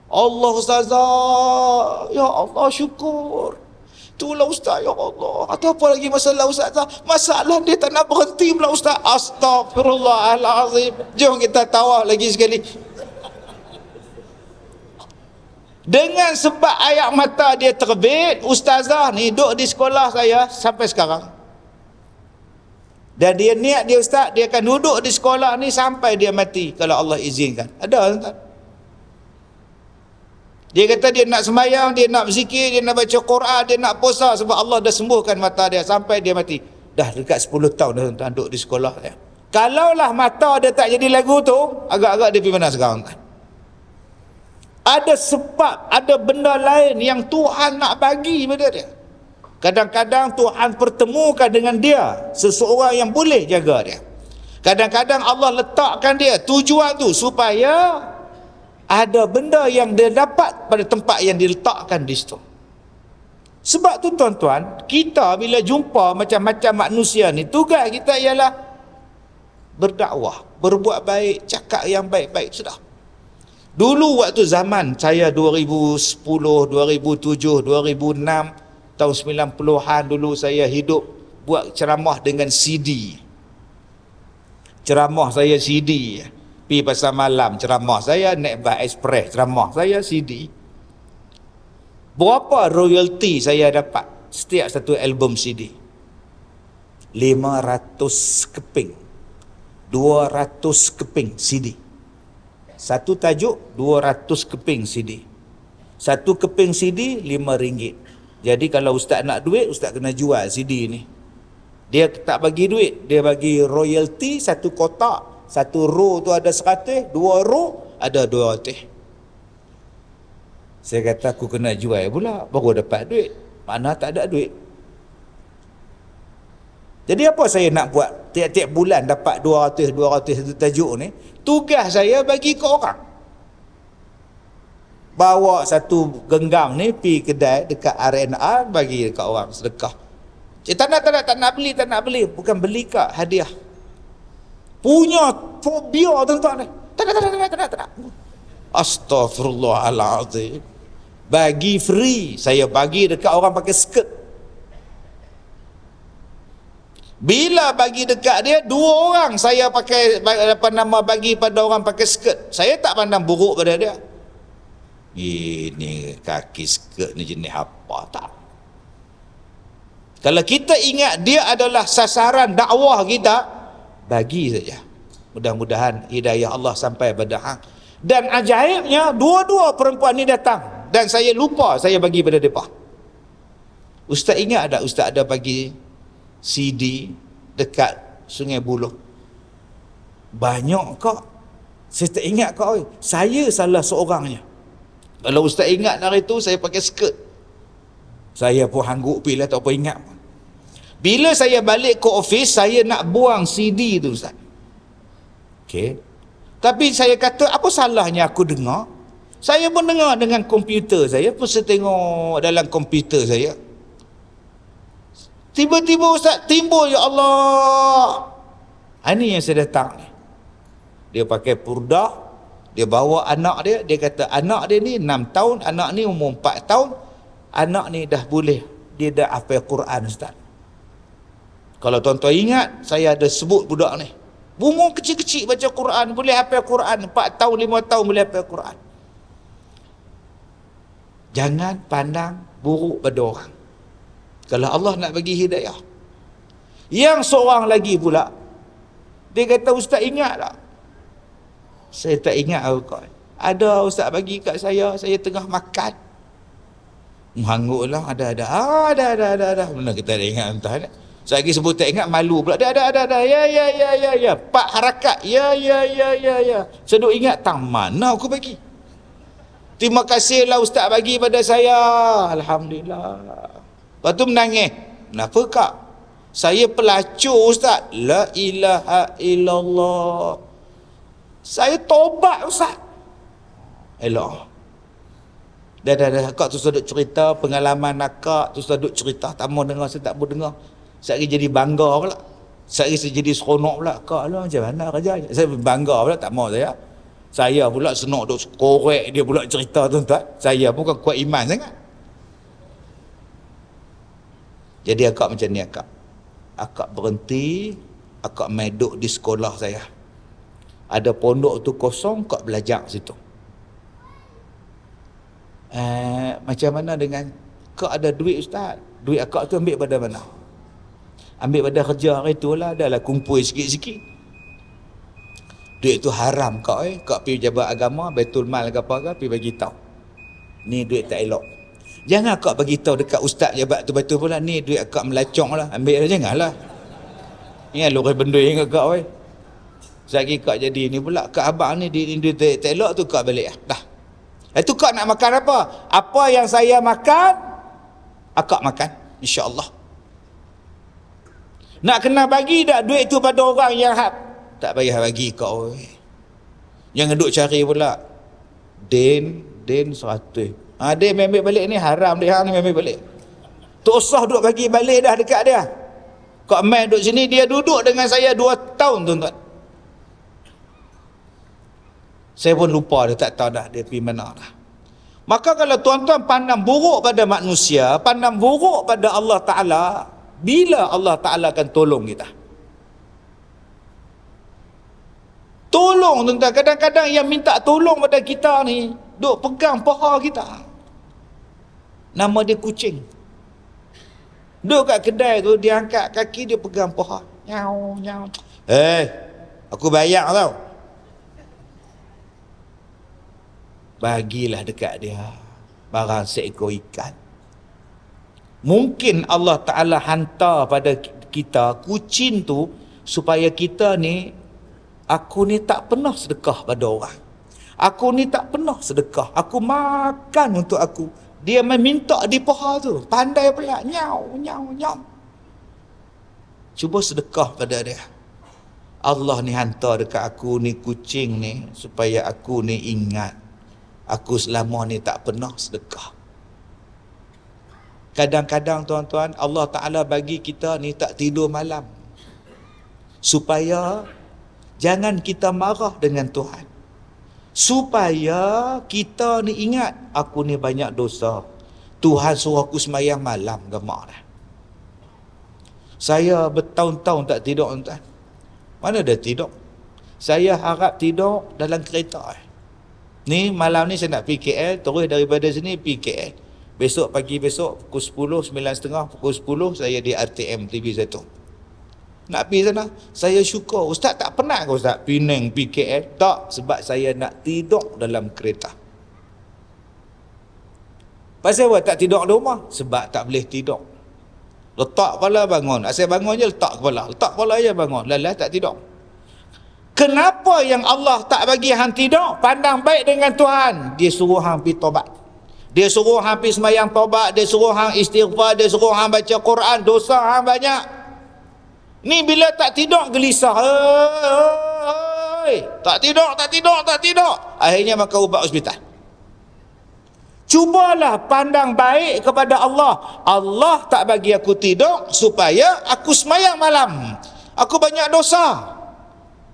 Allah ustazah. Ya Allah, syukur. Itulah ustaz, ya Allah. Atau apa lagi masalah ustazah? Masalah dia tak nak berhenti pula ustaz. Astaghfirullahalazim. Jom kita tawaf lagi sekali. Dengan sebab air mata dia terbit, ustazah ni duduk di sekolah saya sampai sekarang. Dan dia niat dia ustaz, dia akan duduk di sekolah ni sampai dia mati kalau Allah izinkan. Ada tuan? Dia kata dia nak sembahyang, dia nak berzikir, dia nak baca Quran, dia nak puasa sebab Allah dah sembuhkan mata dia sampai dia mati. Dah dekat 10 tahun dah tuan duduk di sekolah saya. Kalaulah mata dia tak jadi lagu tu, agak-agak dia pergi mana sekarang tuan? Ada sebab, ada benda lain yang Tuhan nak bagi pada dia. Kadang-kadang Tuhan pertemukan dengan dia seseorang yang boleh jaga dia. Kadang-kadang Allah letakkan dia tujuan tu supaya ada benda yang dia dapat pada tempat yang diletakkan di situ. Sebab tu tuan-tuan, kita bila jumpa macam-macam manusia ni, tugas kita ialah berdakwah, berbuat baik, cakap yang baik-baik, sudah. Dulu waktu zaman saya 2010, 2007, 2006, tahun 90-an dulu saya hidup buat ceramah dengan CD. Ceramah saya CD. Pergi pasar malam ceramah saya, naik bas express ceramah saya CD. Berapa royalty saya dapat setiap satu album CD? 500 keping. 200 keping CD. Satu tajuk 200 keping CD. Satu keping CD RM5. Jadi kalau ustaz nak duit, ustaz kena jual CD ni. Dia tak bagi duit, dia bagi royalty satu kotak. Satu row tu ada 100, 2 row ada 200. Saya kata aku kena jual pula, baru dapat duit. Mana tak ada duit. Jadi apa saya nak buat? Tiap-tiap bulan dapat 200 satu tajuk ni. Tugas saya bagi ke orang. Bawa satu genggam ni pergi kedai dekat RNR, bagi dekat orang sedekah. Tak nak beli. Bukan beli kak, hadiah. Punya fobia tuan-tuan ni. Tak nak. Astaghfirullahalazim. Bagi free. Saya bagi dekat orang pakai skirt. Bila bagi dekat dia, 2 orang saya pakai bagi pada orang pakai skirt. Saya tak pandang buruk pada dia. Ini kaki skirt ni jenis apa tak? Kalau kita ingat dia adalah sasaran dakwah kita, bagi saja. Mudah-mudahan hidayah Allah sampai pada hang. Dan ajaibnya, dua-dua perempuan ni datang dan saya lupa saya bagi pada mereka. Ustaz ingat tak ustaz ada bagi CD dekat Sungai Buloh? Banyak kak. Saya tak ingat kak. Saya salah seorangnya. Kalau ustaz ingat hari tu saya pakai skirt, saya pun hangguk pilih, tak apa ingat. Bila saya balik ke office, saya nak buang CD tu ustaz. Okey. Tapi saya kata, apa salahnya aku dengar? Saya pun dengar dengan komputer saya, pun saya tengok dalam komputer saya. Tiba-tiba ustaz timbul, ya Allah. Ini yang saya datang ni. Dia pakai purdah, dia bawa anak dia, dia kata anak dia ni 6 tahun, anak ni umur 4 tahun, anak ni dah boleh dia dah hafal Quran Ustaz. Kalau tuan-tuan ingat, saya ada sebut budak ni. Umur kecil-kecil baca Quran, boleh hafal Quran. 4 tahun, 5 tahun boleh hafal Quran. Jangan pandang buruk pada orang. Kalau Allah nak bagi hidayah. Yang seorang lagi pula, dia kata, Ustaz ingat tak? Saya tak ingat apa. Ada Ustaz bagi kat saya tengah makan. Menghanguk lah, ada. Ada. Mana kita ada ingat entah ni. Saya lagi sebut tak ingat, malu pula. Ada. Ya. 4 harakat. Ya. Saya duk ingat, tak mana aku bagi. Terima kasihlah Ustaz bagi pada saya. Alhamdulillah. Lepas tu menangis. Kenapa kak? Saya pelacur Ustaz. La ilaha illallah. Saya tobat Ustaz. Elok. Dah. Kak tu sudah cerita pengalaman akak. Tu sudah cerita. Tak mau dengar, saya tak mau dengar. Saya jadi bangga pula. Saya jadi seronok pula. Kak lah macam mana kerja? Saya bangga pula, tak mau saya. Saya pula senok duk korek dia pula cerita tuan-tuan. Saya bukan kuat iman sangat. Jadi akak macam ni akak. Akak berhenti, akak main duduk di sekolah saya. Ada pondok tu kosong, akak belajar situ. Macam mana dengan akak ada duit Ustaz? Duit akak tu ambil pada mana? Ambil pada kerja hari tu lah, adalah kumpul sikit-sikit. Duit tu haram kak kak pergi pejabat agama, Baitul Mal ke apa ke, pergi bagi tahu. Ni duit tak elok. Jangan kak bagi tahu dekat ustaz pejabat tu betul pula, ni duit akak melacong lah, ambil lah, janganlah. Ni lori bendui ke kak oi. Sagi kak jadi ni pula, kak abang ni duit tak elok tu kak balik dah. Itu kak nak makan apa? Apa yang saya makan, akak makan, insya-Allah. Nak kena bagi tak duit tu pada orang yang tak payah bagi kau. Jangan duk cari pula. Den 100. Dia ambil balik ni haram dia ni ambil balik. Tak usah duk bagi balik dah dekat dia. Kau main duk sini, dia duduk dengan saya 2 tahun tuan-tuan. Saya pun lupa dia, tak tahu dah dia pergi mana dah. Maka kalau tuan-tuan pandang buruk pada manusia, pandang buruk pada Allah Ta'ala, bila Allah Ta'ala akan tolong kita? Tolong tuan-tuan. Kadang-kadang yang minta tolong pada kita ni duk pegang paha kita. Nama dia kucing. Duk kat kedai tu, dia angkat kaki, dia pegang paha. Nyau. Aku bayar tau. Bagilah dekat dia barang seekor ikan. Mungkin Allah Ta'ala hantar pada kita kucing tu supaya kita ni, aku ni tak pernah sedekah pada orang. Aku ni tak pernah sedekah. Aku makan untuk aku. Dia meminta di paha tu. Pandai pula. Nyau. Cuba sedekah pada dia. Allah ni hantar dekat aku ni kucing ni supaya aku ni ingat. Aku selama ni tak pernah sedekah. Kadang-kadang tuan-tuan, Allah Ta'ala bagi kita ni tak tidur malam. Supaya jangan kita marah dengan Tuhan. Supaya kita ni ingat, aku ni banyak dosa. Tuhan suruh aku semayang malam gemak dah. Saya bertahun-tahun tak tidur tuan. Mana dah tidur? Saya harap tidur dalam kereta. Ni malam ni saya nak pergi KL, terus daripada sini pergi KL. Besok pagi besok pukul 10, 9.30, pukul 10 saya di RTM TV1. Nak pergi sana, saya syukur. Ustaz tak pernah ke Ustaz Penang pergi KL? Tak, sebab saya nak tidur dalam kereta. Pasal apa tak tidur di rumah? Sebab tak boleh tidur. Letak kepala bangun. Asal bangun je letak kepala je bangun. Lalah tak tidur. Kenapa yang Allah tak bagi hang tidur? Pandang baik dengan Tuhan. Dia suruh hang pergi tobat. Dia suruh hang pergi sembahyang tobat. Dia suruh hang istighfar. Dia suruh hang baca Quran. Dosa hang banyak. Ni bila tak tidur gelisah. Tak tidur. Akhirnya maka ubat hospital. Cubalah pandang baik kepada Allah. Allah tak bagi aku tidur supaya aku sembahyang malam. Aku banyak dosa.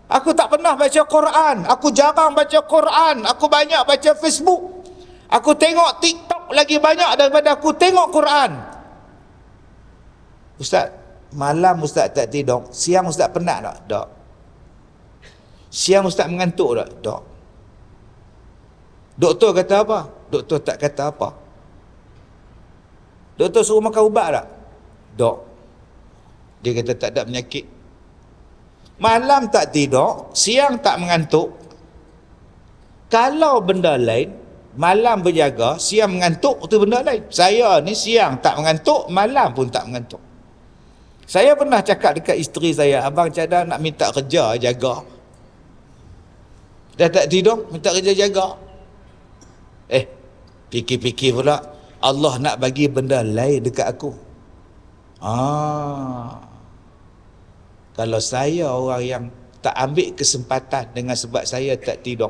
Aku tak pernah baca Quran. Aku jarang baca Quran. Aku banyak baca Facebook. Aku tengok TikTok lagi banyak daripada aku tengok Quran. Ustaz, malam Ustaz tak tidur, siang Ustaz penat tak? Tak. Siang Ustaz mengantuk tak? Tak. Doktor kata apa? Doktor tak kata apa. Doktor suruh makan ubat tak? Tak. Dia kata tak ada penyakit. Malam tak tidur, siang tak mengantuk. Kalau benda lain, malam berjaga, siang mengantuk, itu benda lain. Saya ni siang tak mengantuk, malam pun tak mengantuk. Saya pernah cakap dekat isteri saya, abang cadang nak minta kerja jaga. Dah tak tidur, minta kerja jaga. Fikir-fikir pula, Allah nak bagi benda lain dekat aku. Kalau saya orang yang tak ambil kesempatan dengan sebab saya tak tidur,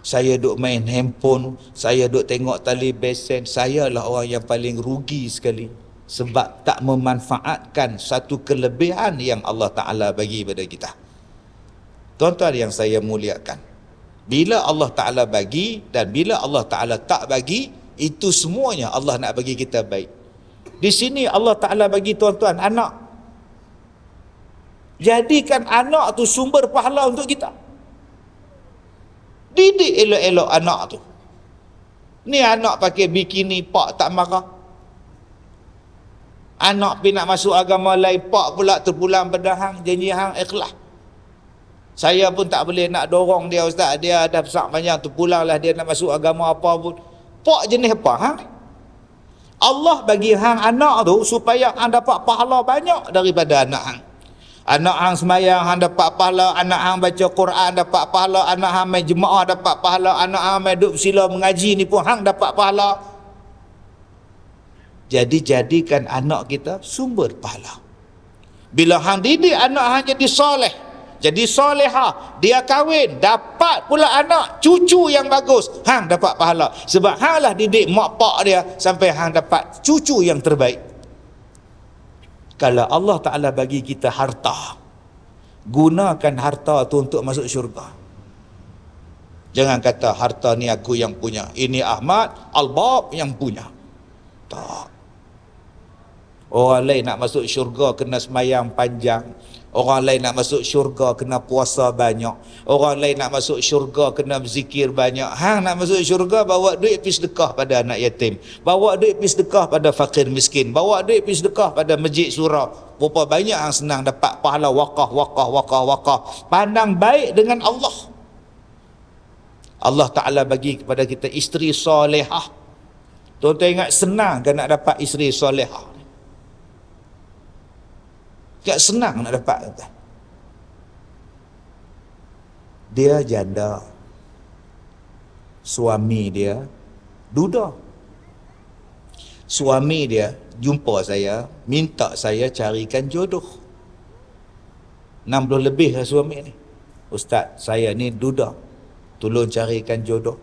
saya duk main handphone, saya duk tengok tali besen, saya lah orang yang paling rugi sekali sebab tak memanfaatkan satu kelebihan yang Allah Ta'ala bagi pada kita. Tuan-tuan yang saya muliakan, bila Allah Ta'ala bagi dan bila Allah Ta'ala tak bagi, itu semuanya Allah nak bagi kita baik. Di sini Allah Ta'ala bagi tuan-tuan anak. Jadikan anak tu sumber pahala untuk kita. Didik elok-elok anak tu. Ni anak pakai bikini, pak tak marah. Anak pergi nak masuk agama lain, pak pula terpulang pada hang, janji hang ikhlas. Saya pun tak boleh nak dorong dia, ustaz. Dia dah besar panjang, terpulang lah dia nak masuk agama apa pun. Pak jenis apa hang? Allah bagi hang anak tu supaya hang dapat pahala banyak daripada anak hang. Anak hang semayang, hang dapat pahala. Anak hang baca Quran, dapat pahala. Anak hang main jemaah, dapat pahala. Anak hang main duduk sila mengaji ni pun hang dapat pahala. Jadi jadikan anak kita sumber pahala. Bila hang didik anak hang jadi soleh, jadi soleha, dia kahwin, dapat pula anak cucu yang bagus, hang dapat pahala. Sebab hang lah didik mak pak dia sampai hang dapat cucu yang terbaik. Kalau Allah Ta'ala bagi kita harta, gunakan harta tu untuk masuk syurga. Jangan kata harta ni aku yang punya, ini Ahmad Al-Bab yang punya. Tak. Orang lain nak masuk syurga kena semayang panjang. Orang lain nak masuk syurga kena puasa banyak. Orang lain nak masuk syurga kena berzikir banyak. Hang nak masuk syurga, bawa duit pergi sedekah pada anak yatim, bawa duit pergi sedekah pada fakir miskin, bawa duit pergi sedekah pada masjid surau. Berapa banyak hang senang dapat pahala wakaf. Pandang baik dengan Allah. Allah Ta'ala bagi kepada kita isteri solehah. Tuan-tuan ingat, senang kan nak dapat isteri solehah? Tak senang nak dapat. Dia janda, suami dia duda. Suami dia jumpa saya, minta saya carikan jodoh. 60 lebih lah suami ni. Ustaz, saya ni duda, tolong carikan jodoh.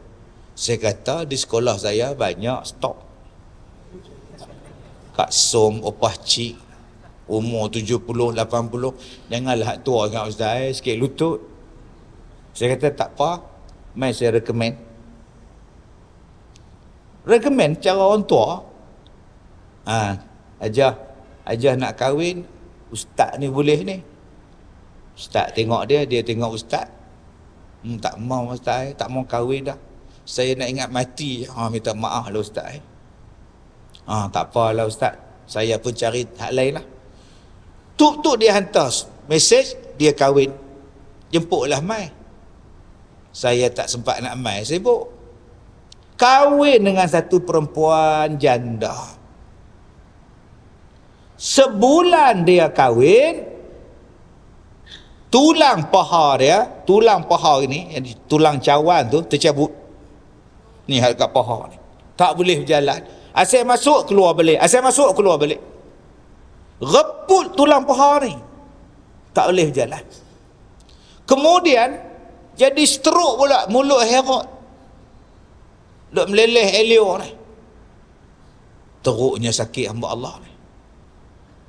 Saya kata di sekolah saya banyak stok. Kak Som, opah cik, umur 70, 80, janganlah hak tua dengan ustaz, sikit lutut. Saya kata tak apa, mai saya recommend cara orang tua. Ajah nak kahwin, ustaz ni boleh ni. Ustaz tengok dia tengok ustaz. Tak mau ustaz, tak mau kahwin dah. Saya nak ingat mati. Minta maaf lah ustaz. Tak apalah ustaz, saya pun cari hak lain lah. Tuk dia hantar mesej, dia kahwin. Jemputlah mai. Saya tak sempat nak mai, sibuk. Kahwin dengan satu perempuan janda. Sebulan dia kahwin, tulang paha ini, tulang cawan tu tercabut. Ni dekat paha ni. Tak boleh berjalan. Asyik masuk keluar balik. Reput tulang paha ni, tak boleh berjalan. Kemudian jadi stroke pula, mulut herot, duk meleleh elio ni. Teruknya sakit hamba Allah ni.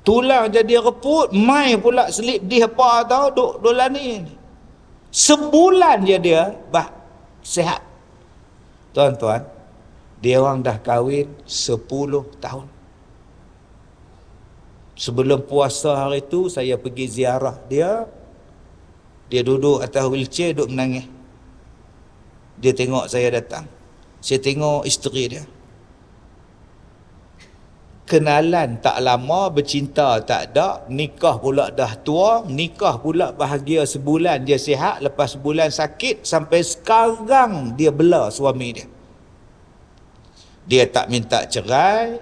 Tulang jadi reput, mai pula selip di apa tahu, duk lani ni. Sebulan je dia sihat. Tuan-tuan, dia orang dah kahwin 10 tahun. Sebelum puasa hari tu saya pergi ziarah dia. Dia duduk atas wheelchair, duduk menangis. Dia tengok saya datang. Saya tengok isteri dia. Kenalan tak lama, bercinta tak ada, nikah pula dah tua, nikah pula bahagia sebulan dia sihat, lepas sebulan sakit, sampai sekarang dia bela suami dia. Dia tak minta cerai,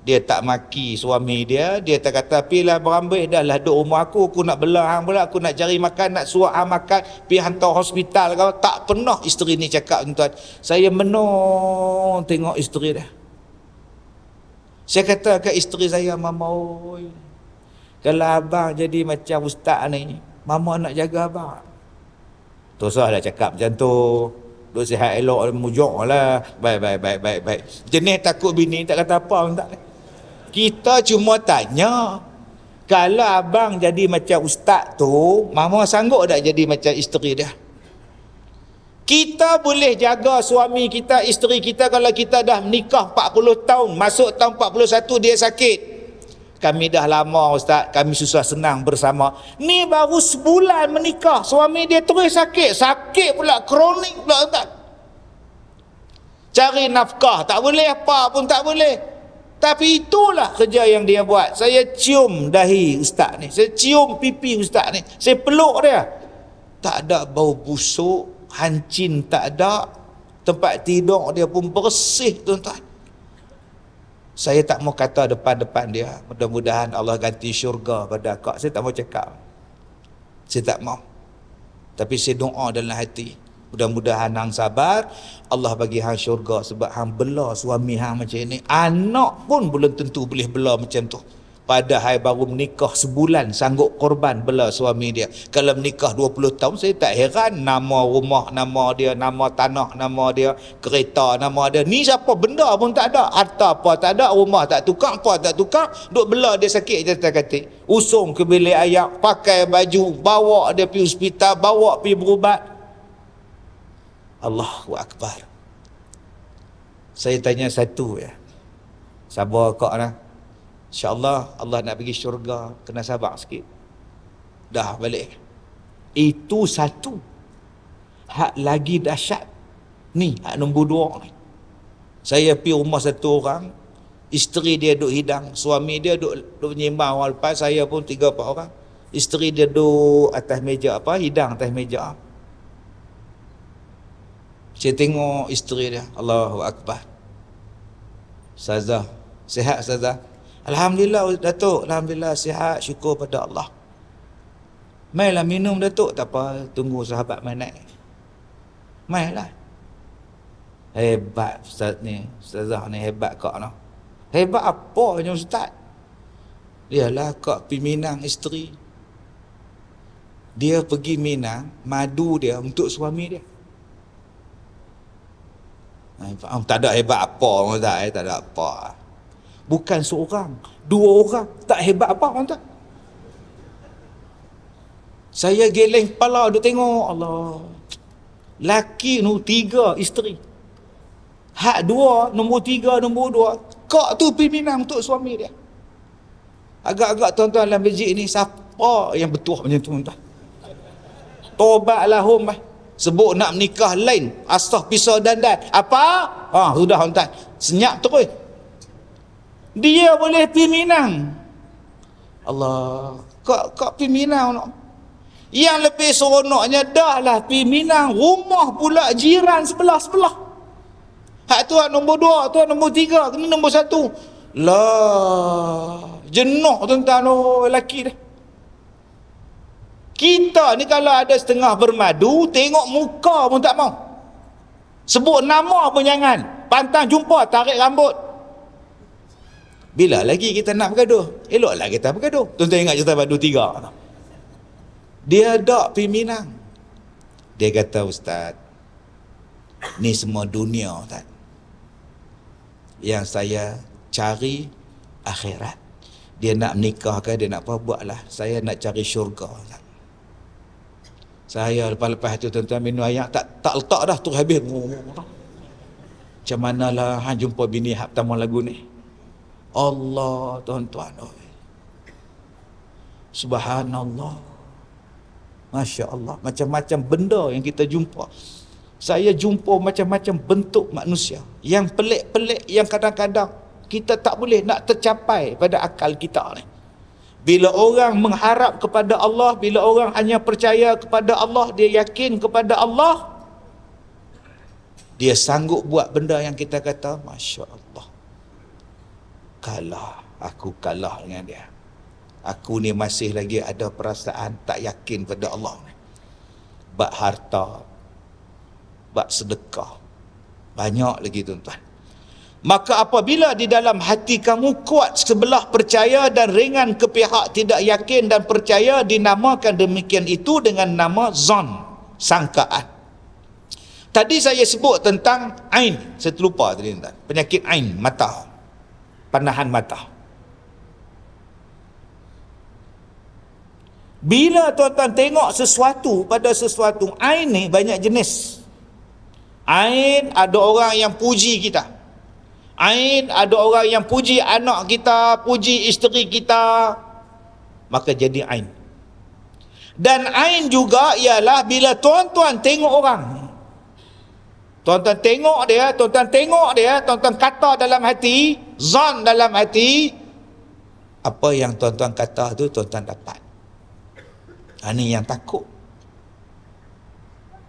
dia tak maki suami dia, dia tak kata pilah berambut dah lah duduk rumah aku nak bela hang pula, aku nak cari makan, nak suap hang makan, pergi hantar hospital kau. Tak pernah isteri ni cakap tuan. Saya menung tengok isteri dia. Saya kata ke isteri saya, Mama oi, kalau abang jadi macam ustaz ni, Mama nak jaga abang. Tosahlah cakap macam tu. Duk sihat elok, mujuk lah. Baik. Jenis takut bini tak kata apa pun tak. Kita cuma tanya, kalau abang jadi macam ustaz tu, Mama sanggup tak jadi macam isteri dia? Kita boleh jaga suami kita, isteri kita kalau kita dah menikah 40 tahun, masuk tahun 41 dia sakit. Kami dah lama ustaz, kami susah senang bersama. Ni baru sebulan menikah, suami dia terus sakit. Sakit pula, kronik pula ustaz. Cari nafkah tak boleh, apa pun tak boleh. Tapi itulah kerja yang dia buat. Saya cium dahi ustaz ni, saya cium pipi ustaz ni, saya peluk dia. Tak ada bau busuk, hancin tak ada, tempat tidur dia pun bersih tuan-tuan. Saya tak mau kata depan-depan dia, mudah-mudahan Allah ganti syurga pada akak. Saya tak mau cakap, saya tak mau. Tapi saya doa dalam hati, mudah-mudahan hang sabar, Allah bagi hang syurga, sebab hang bela suami hang macam ni. Anak pun belum tentu boleh bela macam tu. Padahal baru menikah sebulan sanggup korban bela suami dia. Kalau menikah 20 tahun, saya tak heran nama rumah nama dia, nama tanah nama dia, kereta nama dia. Ni siapa, benda pun tak ada, harta apa tak ada, rumah tak tukar, apa tak tukar, duk bela dia sakit jatuh katik. Usung ke bilik ayak, pakai baju, bawa dia pergi hospital, bawa pergi berubat. Allahu Akbar. Saya tanya satu ya, sabar kak lah, InsyaAllah Allah nak pergi syurga, kena sabar sikit. Dah balik. Itu satu. Hak lagi dahsyat ni, hak nombor 2 ni. Saya pergi rumah satu orang, isteri dia duk hidang, suami dia duk menyimbang orang lepas, saya pun 3-4 orang. Isteri dia duk atas meja hidang atas meja. Saya tengok isteri dia, Allahu Akbar. Ustazah, sihat Ustazah? Alhamdulillah Datuk, Alhamdulillah sihat, syukur pada Allah. Mailah minum Datuk, tak apa, tunggu sahabat mai naik. Mailah. Hebat Ustaz ni, Ustazah ni hebat kak no. Hebat apanya Ustaz? Dialah kak pergi Minang isteri. Dia pergi Minang, madu dia untuk suami dia. Tak ada hebat apa Ustaz, tak ada apa. Bukan seorang, 2 orang, tak hebat apa tuan. Saya geleng kepala duk tengok, Allah. Laki nu 3 isteri. Hak 2, nombor 3, nombor 2. Kak tu pergi Minang untuk suami dia. Agak-agak tuan-tuan dalam masjid ni, siapa yang betul macam tu tuan? Tobatlah hum. Sebut nak menikah lain, asah pisau dandan. Apa? Sudah tuan-tuan. Senyap terus. Dia boleh pergi Minang. Allah, kak pergi Minang no. Yang lebih seronoknya dah lah pergi Minang, rumah pula jiran sebelah-sebelah. Hak tu nombor 2, tu nombor 3, kena nombor 1. Lah, jenuh tuan-tuan lelaki dia. Kita ni kalau ada setengah bermadu, tengok muka pun tak mau. Sebut nama pun jangan. Pantang jumpa, tarik rambut. Bila lagi kita nak bergaduh? Eloklah kita bergaduh. Tuan-tuan ingat cerita Badu 3. Dia dak pergi Minang. Dia kata, Ustaz, ni semua dunia Ustaz. Yang saya cari akhirat. Dia nak menikah ke, dia nak apa, buatlah. Saya nak cari syurga Ustaz. Saya lepas-lepas tu tuan-tuan minum air, tak letak dah tu habis. Macam manalah hang jumpa bini hak pertama lagu ni. Allah tuan-tuan, Subhanallah. Masya Allah. Macam-macam benda yang kita jumpa. Saya jumpa macam-macam bentuk manusia. Yang pelik-pelik, yang kadang-kadang kita tak boleh nak tercapai pada akal kita ni. Bila orang mengharap kepada Allah, bila orang hanya percaya kepada Allah, dia yakin kepada Allah, dia sanggup buat benda yang kita kata, Masya Allah, aku kalah dengan dia. Aku ni masih lagi ada perasaan tak yakin pada Allah. Bak harta, bak sedekah, banyak lagi tuan-tuan. Maka apabila di dalam hati kamu kuat sebelah percaya dan ringan ke pihak tidak yakin dan percaya, dinamakan demikian itu dengan nama zon, sangkaan. Tadi saya sebut tentang ain, saya terlupa tadi tuan. Penyakit ain, mata, panahan mata. Bila tuan-tuan tengok sesuatu pada sesuatu, ain ni banyak jenis. Ain, ada orang yang puji kita. Ain, ada orang yang puji anak kita, puji isteri kita, maka jadi ain. Dan ain juga ialah bila tuan-tuan tengok orang, tuan-tuan tengok dia, tuan-tuan kata dalam hati, zon dalam hati, apa yang tuan-tuan kata tu tuan-tuan dapat. Ini yang takut.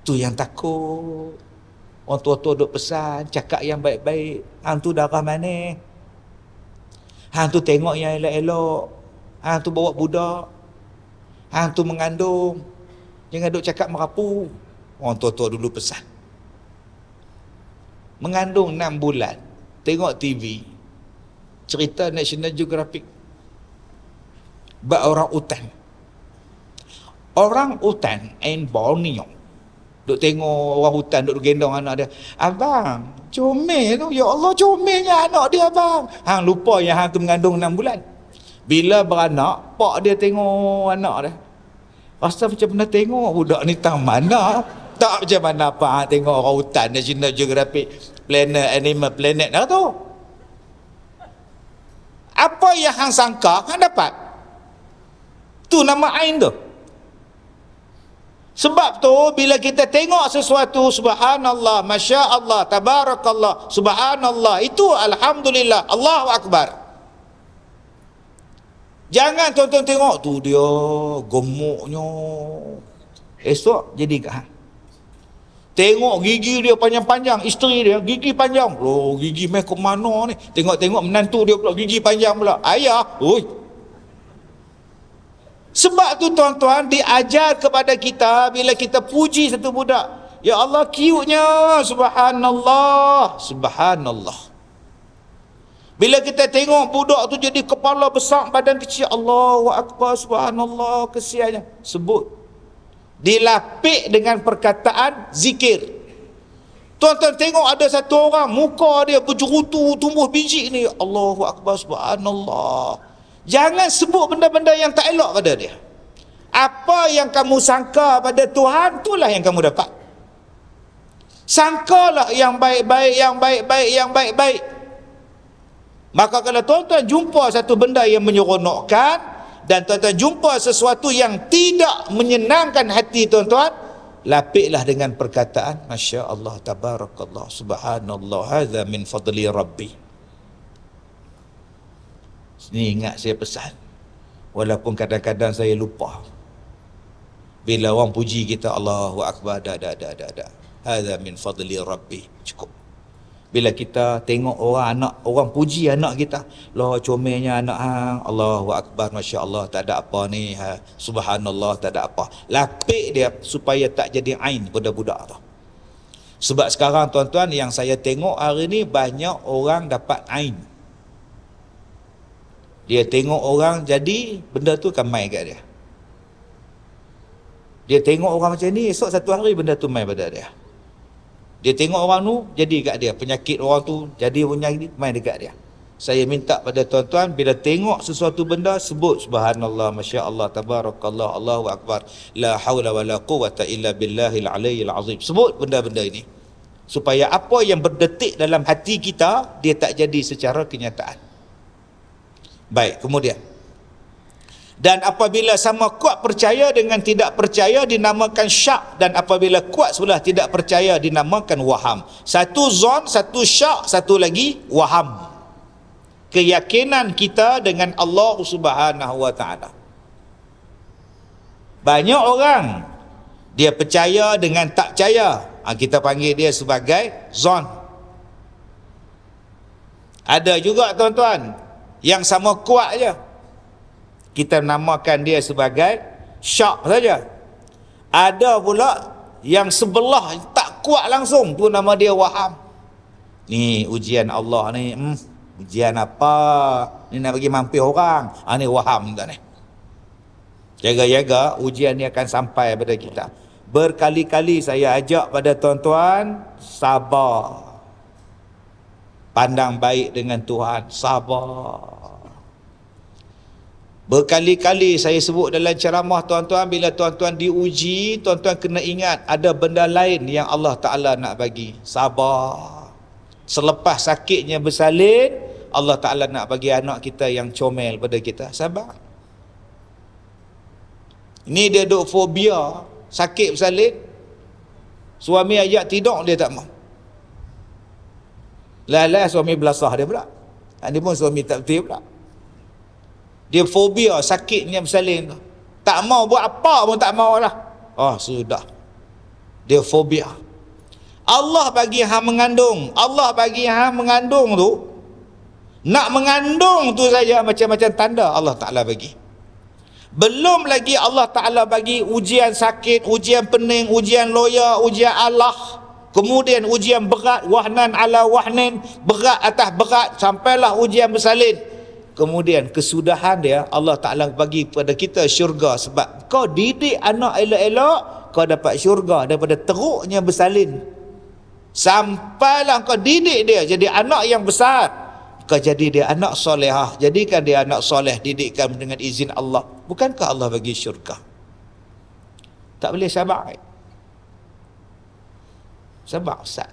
Tu yang takut. Orang tua-tua duk pesan, cakap yang baik-baik. Hang tu darah mana? Hang tu tengok yang elok-elok. Hang tu bawa budak. Hang tu mengandung. Jangan duk cakap merapu. Orang tua-tua dulu pesan. Mengandung 6 bulan. Tengok TV. Cerita National Geographic. Bak orang utan. Orang utan in Borneo. Duk tengok orang hutan duk gendong anak dia. Abang, comel tu. Ya Allah, comelnya anak dia abang. Hang lupa yang hang tu mengandung 6 bulan. Bila beranak, pak dia tengok anak dia. Rasa macam pernah tengok budak ni tang mana. Tak macam mana apa hang tengok orang hutan National Geographic, Planet, Animal Planet dah tu. Apa yang hang sangka, hang dapat. Tu nama ain tu. Sebab tu bila kita tengok sesuatu, subhanallah, masya Allah, tabarakallah, subhanallah, itu alhamdulillah, Allahu Akbar. Jangan tuan-tuan tengok tu dia gemuknya, esok jadi kat hang. Tengok gigi dia panjang-panjang, isteri dia gigi panjang. Loh, gigi mai ke mana ni? Tengok-tengok menantu dia pula gigi panjang pula. Ayah, oi. Sebab tu tuan-tuan, diajar kepada kita bila kita puji satu budak, ya Allah cute-nya, subhanallah, subhanallah. Bila kita tengok budak tu jadi kepala besar, badan kecil, Allahu Akbar, subhanallah, kesiannya. Sebut. Dilapik dengan perkataan zikir. Tuan-tuan tengok ada satu orang, muka dia berjerutu, tumbuh biji ni, Allahu Akbar, subhanallah. Jangan sebut benda-benda yang tak elok pada dia. Apa yang kamu sangka pada Tuhan, itulah yang kamu dapat. Sangkalah yang baik-baik, yang baik-baik, yang baik-baik. Maka kalau tuan-tuan jumpa satu benda yang menyeronokkan, dan tuan-tuan jumpa sesuatu yang tidak menyenangkan hati tuan-tuan, lapiklah dengan perkataan, Masya Allah, tabarakallah, subhanallah, hadza min fadli Rabbi. Ni ingat saya pesan, walaupun kadang-kadang saya lupa. Bila orang puji kita, Allahu Akbar, dah. Hadza min fadli Rabbi, cukup. Bila kita tengok orang puji anak kita, Allah comelnya anak hang, Allahu Akbar, Masya Allah, tak ada apa ni, subhanallah, tak ada apa. Lapik dia supaya tak jadi ain pada budak tu. Sebab sekarang tuan-tuan, yang saya tengok hari ni, banyak orang dapat ain. Dia tengok orang jadi, benda tu akan mai kat dia. Dia tengok orang macam ni, esok satu hari benda tu mai pada dia. Dia tengok orang tu, jadi kat dia. Penyakit orang tu, jadi penyakit, mai dekat dia. Saya minta pada tuan-tuan, bila tengok sesuatu benda, sebut subhanallah, masya Allah, tabarakallah, Allahu Akbar, la hawla wa la quwata illa billahil aliyyil azim. Sebut benda-benda ini. Supaya apa yang berdetik dalam hati kita, dia tak jadi secara kenyataan. Baik, kemudian Dan apabila sama kuat percaya dengan tidak percaya dinamakan syak, dan apabila kuat sebelah tidak percaya dinamakan waham. Satu zon, satu syak, satu lagi waham. Keyakinan kita dengan Allah Subhanahu wa taala. Banyak orang dia percaya dengan tak percaya. Kita panggil dia sebagai zon. Ada juga tuan-tuan yang sama kuat je, kita namakan dia sebagai syak saja. Ada pula yang sebelah tak kuat langsung, tu nama dia waham. Ni ujian Allah ni, ujian apa? Ni nak bagi mampir orang. Ni waham tak ni. Jaga-jaga ujian ni akan sampai pada kita. Berkali-kali saya ajak pada tuan-tuan, sabar. Pandang baik dengan Tuhan, sabar. Berkali-kali saya sebut dalam ceramah tuan-tuan, bila tuan-tuan diuji, tuan-tuan kena ingat ada benda lain yang Allah Ta'ala nak bagi. Sabar. Selepas sakitnya bersalin, Allah Ta'ala nak bagi anak kita yang comel pada kita. Sabar. Ini dia duk fobia, sakit bersalin. Suami ajak tidur, dia tak mau. Lai-lai suami belasah dia pula. Ini pun suami tak betul pula. Dia fobia sakitnya bersalin tu. Tak mau buat apa pun tak mau lah. Sudah. Dia fobia. Allah bagi hang mengandung. Allah bagi hang mengandung tu. Nak mengandung tu saja macam-macam tanda Allah Ta'ala bagi. Belum lagi Allah Ta'ala bagi ujian sakit, ujian pening, ujian loya, ujian Allah. Kemudian ujian berat, wahnan ala wahnin, berat atas berat, sampailah ujian bersalin. Kemudian kesudahan dia, Allah Ta'ala bagi kepada kita syurga. Sebab kau didik anak elok-elok, kau dapat syurga daripada teruknya bersalin. Sampailah kau didik dia jadi anak yang besar, kau jadi dia anak solehah. Jadikan dia anak soleh, didikkan dengan izin Allah. Bukankah Allah bagi syurga? Tak boleh sabar. Sabar Ustaz.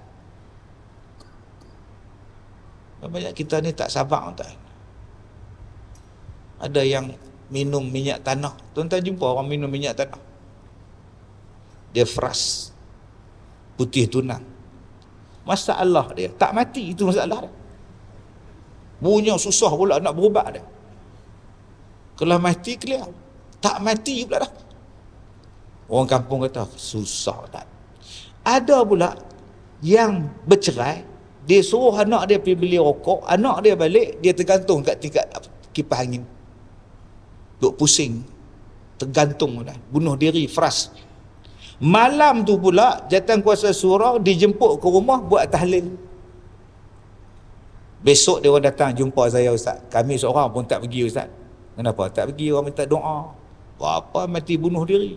Banyak kita ni tak sabar tak? Ada yang minum minyak tanah. Tuan-tuan jumpa orang minum minyak tanah, dia fras, putih tunang. Masalah dia tak mati, itu masalah dia. Punya susah pula nak berubat dia. Kalau mati clear, tak mati pula dah. Orang kampung kata susah tak. Ada pula yang bercerai, dia suruh anak dia pergi beli rokok, anak dia balik, dia tergantung kat tingkat kipas angin. Duk pusing, tergantung dah, bunuh diri, fras. Malam tu pula Jawatankuasa Surau dijemput ke rumah buat tahlil. Besok dia orang datang jumpa saya, Ustaz, kami seorang pun tak pergi Ustaz. Kenapa tak pergi? Orang minta doa. Apa mati bunuh diri?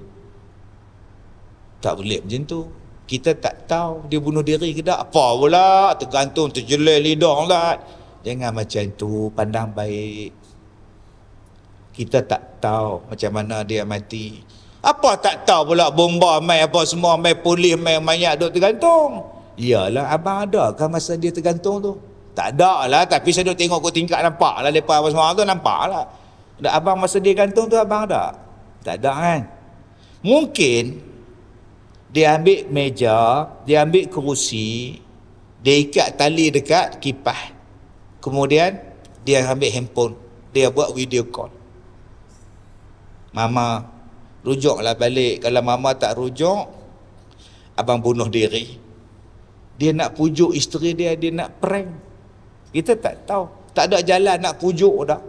Tak boleh macam tu. Kita tak tahu dia bunuh diri ke tak. Apa pula tergantung, terjelai lidah lah. Jangan macam tu, pandang baik. Kita tak tahu macam mana dia mati. Apa tak tahu pula bomba mai apa semua, mai polis, mai mayat duk tergantung. Iyalah, abang ada kan masa dia tergantung tu? Tak ada lah, tapi saya duk tengok kot tingkat, nampak lah lepas apa semua tu, nampak lah. Abang masa dia gantung tu abang ada? Tak ada kan? Mungkin dia ambil meja, dia ambil kerusi, dia ikat tali dekat kipas. Kemudian dia ambil handphone, dia buat video call. Mama, rujuklah balik. Kalau mama tak rujuk, abang bunuh diri. Dia nak pujuk isteri dia, dia nak prank. Kita tak tahu. Tak ada jalan nak pujuk dah.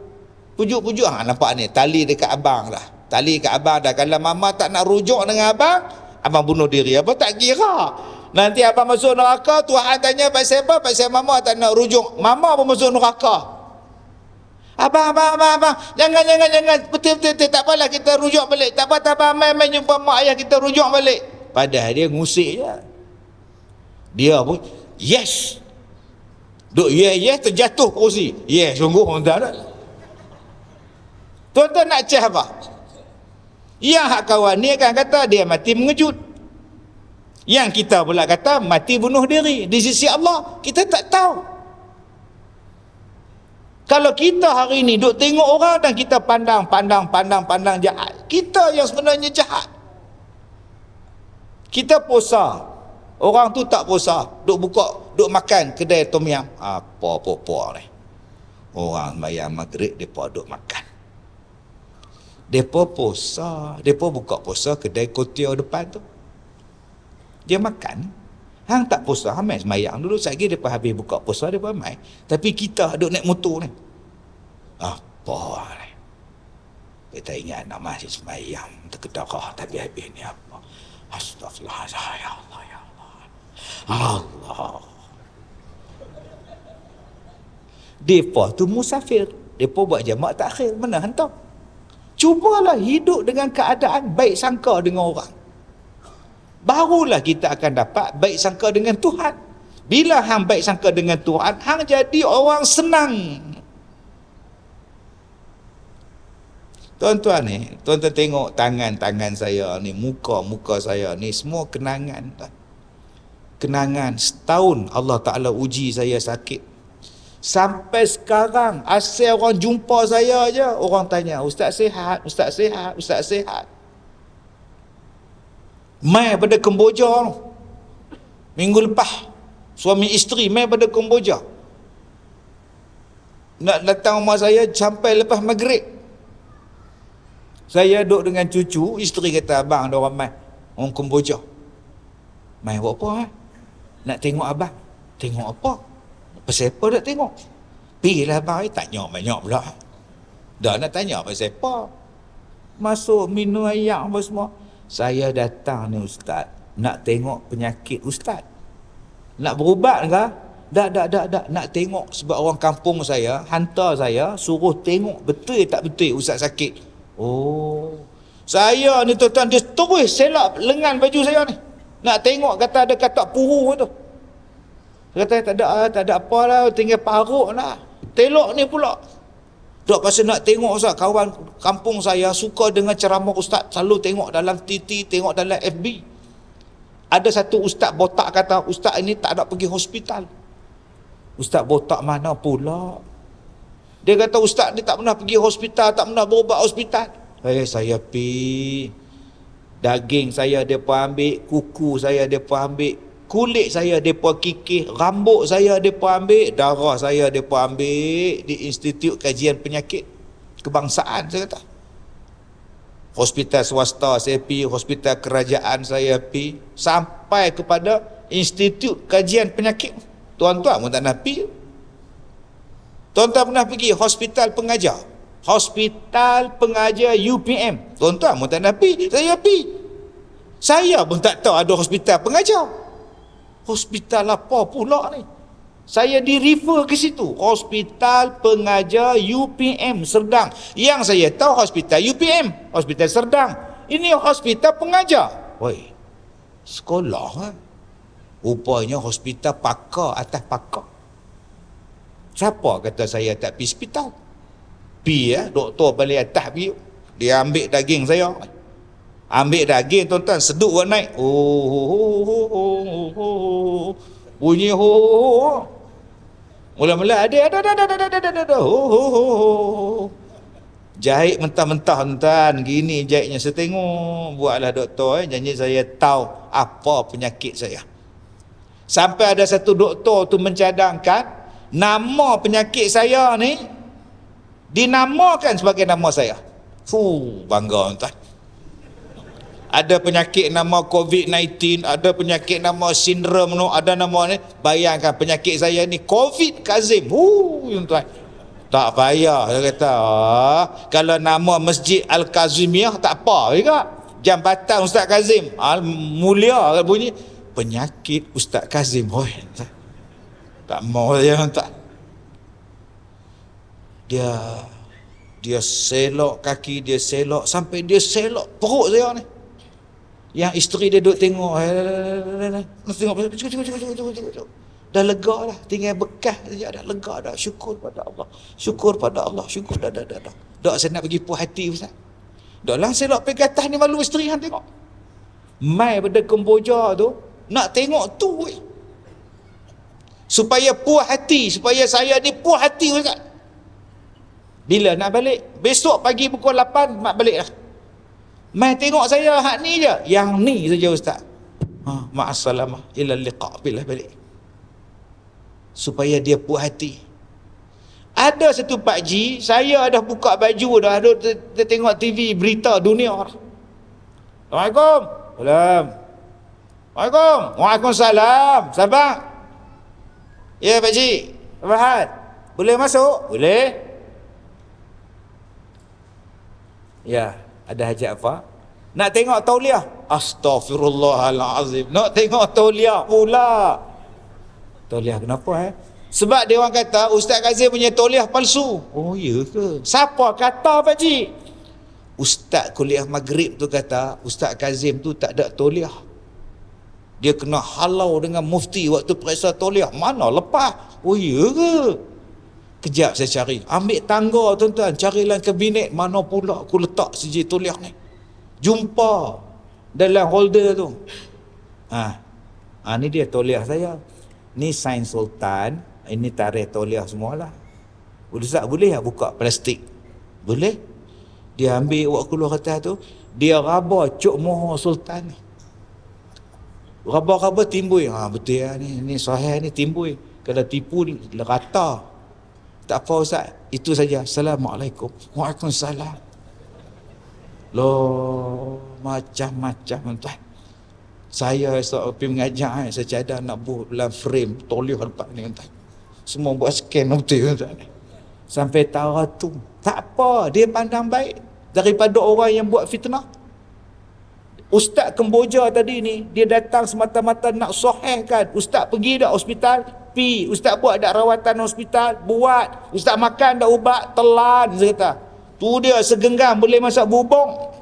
Pujuk-pujuk, nampak ni, tali dekat abang dah. Tali kat abang dah. Kalau mama tak nak rujuk dengan abang, abang bunuh diri. Abang tak kira. Nanti abang masuk neraka, Tuhan tanya pasal apa? Pasal mama tak nak rujuk. Mama pun masuk neraka. Abang, jangan, betul, tak apalah, kita rujuk balik. Tak apa, main jumpa mak ayah, kita rujuk balik. Padahal dia ngusik je. Dia pun, yes. Duk yes, terjatuh kerusi. Yes, sungguh, tak ada. Tuan-tuan nak cah apa? Yang hak kawan ni akan kata, dia mati mengejut. Yang kita pula kata, mati bunuh diri. Di sisi Allah, kita tak tahu. Kalau kita hari ni duk tengok orang dan kita pandang jahat, kita yang sebenarnya jahat. Kita puasa, orang tu tak puasa, duk makan kedai tom yam. Apa ni. Orang sembahyang maghrib depa duk makan. Depa puasa, depa buka puasa kedai kotiau depan tu. Dia makan. Hang tak puasa, hang main sembahyang dulu. Sekali depa habis buka puasa depa main. Tapi kita duk naik motor ni. Apa ni? Kita ingat nak masih sembahyang terkedarah tapi habis ni apa? Astaghfirullah, ya Allah, ya Allah. Allah. Depa tu musafir. Depa buat jamak takhir. Mana hantar? Cubalah hidup dengan keadaan baik sangka dengan orang. Barulah kita akan dapat baik sangka dengan Tuhan. Bila hang baik sangka dengan Tuhan, hang jadi orang senang. Tuan-tuan ni, tuan-tuan tengok tangan-tangan saya ni, muka-muka saya ni, semua kenangan. Kenangan setahun Allah Ta'ala uji saya sakit. Sampai sekarang, asal orang jumpa saya je, orang tanya, Ustaz sihat, Ustaz sihat, Ustaz sihat. Mai pada Kemboja minggu lepas, suami isteri mai pada Kemboja, nak datang rumah saya sampai lepas maghrib. Saya duduk dengan cucu, isteri kata, abang ada orang mai, orang Kemboja. Mai buat apa? Nak tengok abang. Tengok apa? Pasal apa nak tengok? Pergilah abang, tanya banyak pula. Dah nak tanya pasal apa? Masuk minum air apa semua. Saya datang ni Ustaz, nak tengok penyakit Ustaz. Nak berubat ke? Tak. Nak tengok sebab orang kampung saya hantar saya suruh tengok betul tak betul Ustaz sakit. Oh. Saya ni tuan-tuan, dia terus selak lengan baju saya ni. Nak tengok kata ada katak puru tu. Kata tak ada apa lah, tinggal paruk lah. Telok ni pula. Dok pasal nak tengok Ustaz, kawan kampung saya suka dengan ceramah Ustaz, selalu tengok dalam TT, tengok dalam FB. Ada satu Ustaz botak kata, Ustaz ini tak ada pergi hospital. Ustaz botak mana pula? Dia kata Ustaz ni tak pernah pergi hospital, tak pernah berubat hospital. Saya pi. Daging saya depa ambil, kuku saya depa ambil, kulit saya depa kikis, rambut saya depa ambil, darah saya depa ambil di Institut Kajian Penyakit Kebangsaan saya kata. Hospital swasta saya pi, hospital kerajaan saya pi, sampai kepada Institut Kajian Penyakit. Tuan-tuan pun tak nak pi. Tuan-tuan pernah pergi hospital pengajar? Hospital pengajar UPM. Tuan-tuan pun tak nak pi. Saya pi. Saya pun tak tahu ada hospital pengajar. Hospital apa pula ni? Saya di-refer ke situ. Hospital Pengajar UPM Serdang. Yang saya tahu hospital UPM, Hospital Serdang. Ini hospital pengajar. Woi, sekolah kan? Rupanya hospital pakar atas pakar. Siapa kata saya tak pergi hospital? Pergi doktor balik atas pergi. Dia ambil daging saya. Ambil daging tuan-tuan, seduk buat naik. Bunyi mula-mula ada. Jahit mentah-mentah tuan-tuan. Gini jahitnya saya tengok. Buatlah doktor janji saya tahu apa penyakit saya. Sampai ada satu doktor tu mencadangkan nama penyakit saya ni dinamakan sebagai nama saya. Bangga tuan. Ada penyakit nama COVID-19, ada penyakit nama sindrom no, ada nama ni. Bayangkan penyakit saya ni COVID Kazim. Tuan. Tak payah saya kata. Kalau nama Masjid Al-Kazimiyah tak apa juga. Jambatan Ustaz Kazim. Mulia bunyi penyakit Ustaz Kazim. Tak mau saya tak. Dia selok kaki, dia selok sampai dia selok perut saya ni. Yang isteri dia duduk tengok. Dah lega dah. Tinggal bekas saja dah lega dah. Syukur pada Allah. Syukur pada Allah. Syukur dah. Dok saya nak pergi puas hati Ustaz. Dok lah selok pergi atas ni malu isteri hang tengok. Mai pada Kemboja tu nak tengok tu. Supaya puas hati, supaya saya ni puas hati Ustaz. Bila nak balik? Besok pagi pukul 8 mak balik lah. Mai tengok saya hak ni je. Yang ni saja ustaz. Ma'assalamah ila liqa, bila balik. Supaya dia puas hati. Ada satu pakcik, saya dah buka baju dah, dia tengok TV berita dunia. Assalamualaikum. Salam. Waalaikumsalam. Waalaikumsalam. Sabar. Ya pakcik. Fahad. Boleh masuk? Boleh. Ya, ada hajat apa? Nak tengok tauliah? Astaghfirullahalazim. Nak tengok tauliah pula. Tauliah kenapa Sebab dia orang kata Ustaz Kazim punya tauliah palsu. Oh ya ke? Siapa kata pakcik? Ustaz kuliah maghrib tu kata Ustaz Kazim tu tak ada tauliah. Dia kena halau dengan mufti waktu periksa tauliah. Mana lepas? Oh ya ke? Kejap saya cari. Ambil tangga tuan-tuan, carilah kabinet mana pula aku letak sijil tauliah ni. Jumpa dalam holder tu. Ni dia tauliah saya. Ni sain sultan, ini tarikh tauliah semualah. Ustaz boleh tak buka plastik? Boleh. Dia ambil awak keluar atas tu, dia raba cuk mohon sultan ni. Raba-raba timbul. Betul lah ni sahih ni timbul. Kalau tipu rata. Tak apa ustaz, itu saja. Assalamualaikum. Waalaikumsalam. Loh, macam-macam tuan. Saya esok pergi mengajar saya cadang nak buat dalam frame tauliah lepas ni tuan. Semua buat scan betul tuan. Sampai tahu tu. Tak apa, dia pandang baik daripada orang yang buat fitnah. Ustaz Kemboja tadi ni, dia datang semata-mata nak sahihkan. Ustaz pergi dak hospital? Pi. Ustaz buat dak rawatan hospital? Buat. Ustaz makan dak ubat? Telan, saya kata. Tu dia segenggam boleh masak bubung.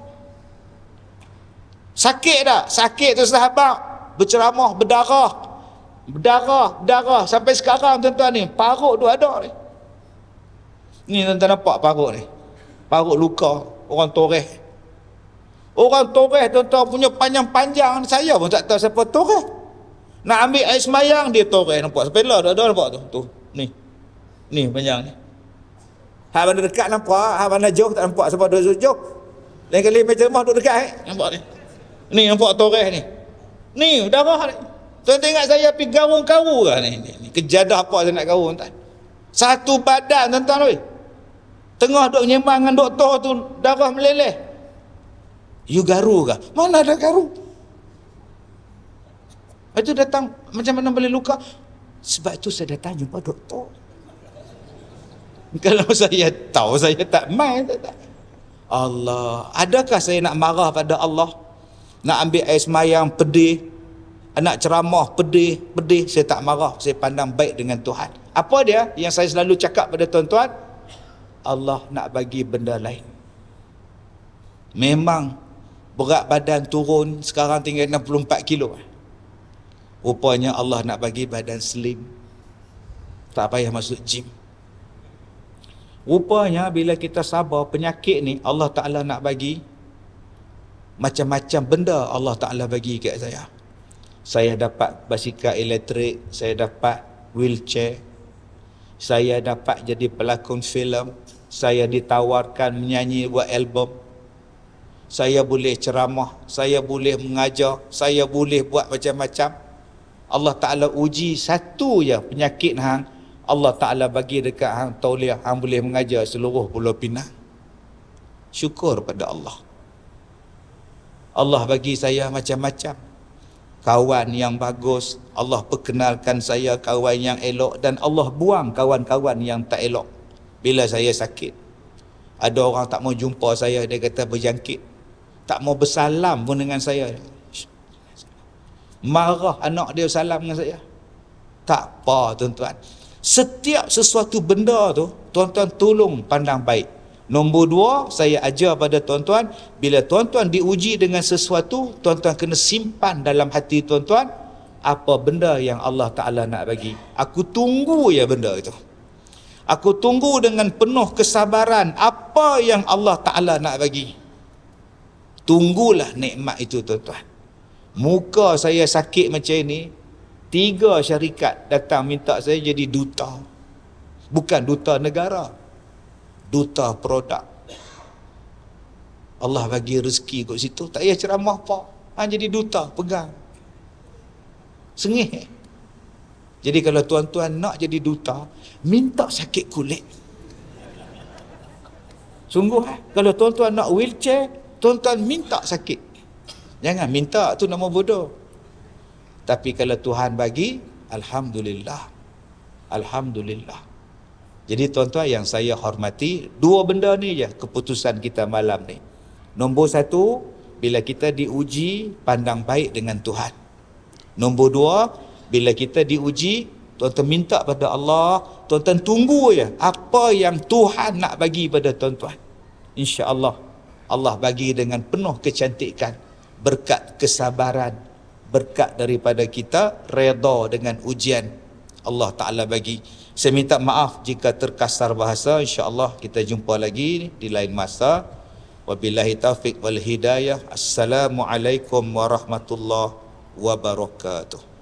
Sakit tak? Sakit tu sahabat. Berceramah, berdarah. Berdarah. Sampai sekarang tuan-tuan ni, parut tu ada ni. Ni tuan-tuan nampak parut ni. Parut luka. Orang toreh. Orang toreh tuan-tuan punya panjang-panjang. Saya pun tak tahu siapa toreh. Nak ambil air semayang, dia toreh. Nampak? Sepela tu ada nampak tu. Tu. Ni. Ni panjang ni. Hak mana dekat nampak. Hak mana jauh tak nampak. Sebab duduk jauh. Lain kali macam rumah duduk dekat. Nampak ni. Ni nampak toreh ni. Ni darah ni. Tuan tengok saya pergi garung-karu lah ni. Kejadah apa saya nak garung tuan. Satu badan tuan-tuan oi. Tengah duk menyembang dengan doktor tu, darah meleleh. You garu ke? Mana ada garu? Itu datang macam mana boleh luka? Sebab itu saya datang jumpa doktor. Kalau saya tahu, saya tak main. Allah, adakah saya nak marah pada Allah? Nak ambil air semayang pedih, nak ceramah pedih, saya tak marah. Saya pandang baik dengan Tuhan. Apa dia yang saya selalu cakap pada tuan-tuan? Allah nak bagi benda lain. Memang berat badan turun, sekarang tinggal 64 kilo. Rupanya Allah nak bagi badan slim. Tak payah masuk gym. Rupanya bila kita sabar penyakit ni, Allah Ta'ala nak bagi macam-macam benda Allah Ta'ala bagi kat saya. Saya dapat basikal elektrik, saya dapat wheelchair, saya dapat jadi pelakon filem, saya ditawarkan menyanyi buat album, saya boleh ceramah, saya boleh mengajar, saya boleh buat macam-macam. Allah Ta'ala uji satu je penyakit hang, Allah Ta'ala bagi dekat hang tauliah, hang boleh mengajar seluruh Pulau Pinang. Syukur pada Allah. Allah bagi saya macam-macam kawan yang bagus, Allah perkenalkan saya kawan yang elok, dan Allah buang kawan-kawan yang tak elok. Bila saya sakit, ada orang tak mau jumpa saya, dia kata berjangkit, tak mau bersalam pun dengan saya. Marah anak dia salam dengan saya. Tak apa tuan-tuan, setiap sesuatu benda tu tuan-tuan tolong pandang baik. Nombor 2, saya ajar pada tuan-tuan, bila tuan-tuan diuji dengan sesuatu, tuan-tuan kena simpan dalam hati tuan-tuan apa benda yang Allah Ta'ala nak bagi. Aku tunggu ya benda itu. Aku tunggu dengan penuh kesabaran apa yang Allah Ta'ala nak bagi. Tunggulah nikmat itu tuan-tuan. Muka saya sakit macam ini, 3 syarikat datang minta saya jadi duta. Bukan duta negara, duta produk. Allah bagi rezeki kat situ, tak payah ceramah apa. Jadi duta, pegang. Sengih. Jadi kalau tuan-tuan nak jadi duta, minta sakit kulit. Sungguh kalau tuan-tuan nak wheelchair, tuan-tuan minta sakit. Jangan minta, tu nama bodoh. Tapi kalau Tuhan bagi, alhamdulillah. Alhamdulillah. Jadi tuan-tuan yang saya hormati, dua benda ni je keputusan kita malam ni. Nombor satu, bila kita diuji, pandang baik dengan Tuhan. Nombor dua, bila kita diuji, tuan-tuan minta pada Allah, tuan-tuan tunggu je apa yang Tuhan nak bagi pada tuan-tuan. InsyaAllah Allah bagi dengan penuh kecantikan, berkat kesabaran, berkat daripada kita redha dengan ujian Allah Ta'ala bagi. Saya minta maaf jika terkasar bahasa. InsyaAllah kita jumpa lagi di lain masa. Wabillahi taufiq wal hidayah. Assalamualaikum warahmatullahi wabarakatuh.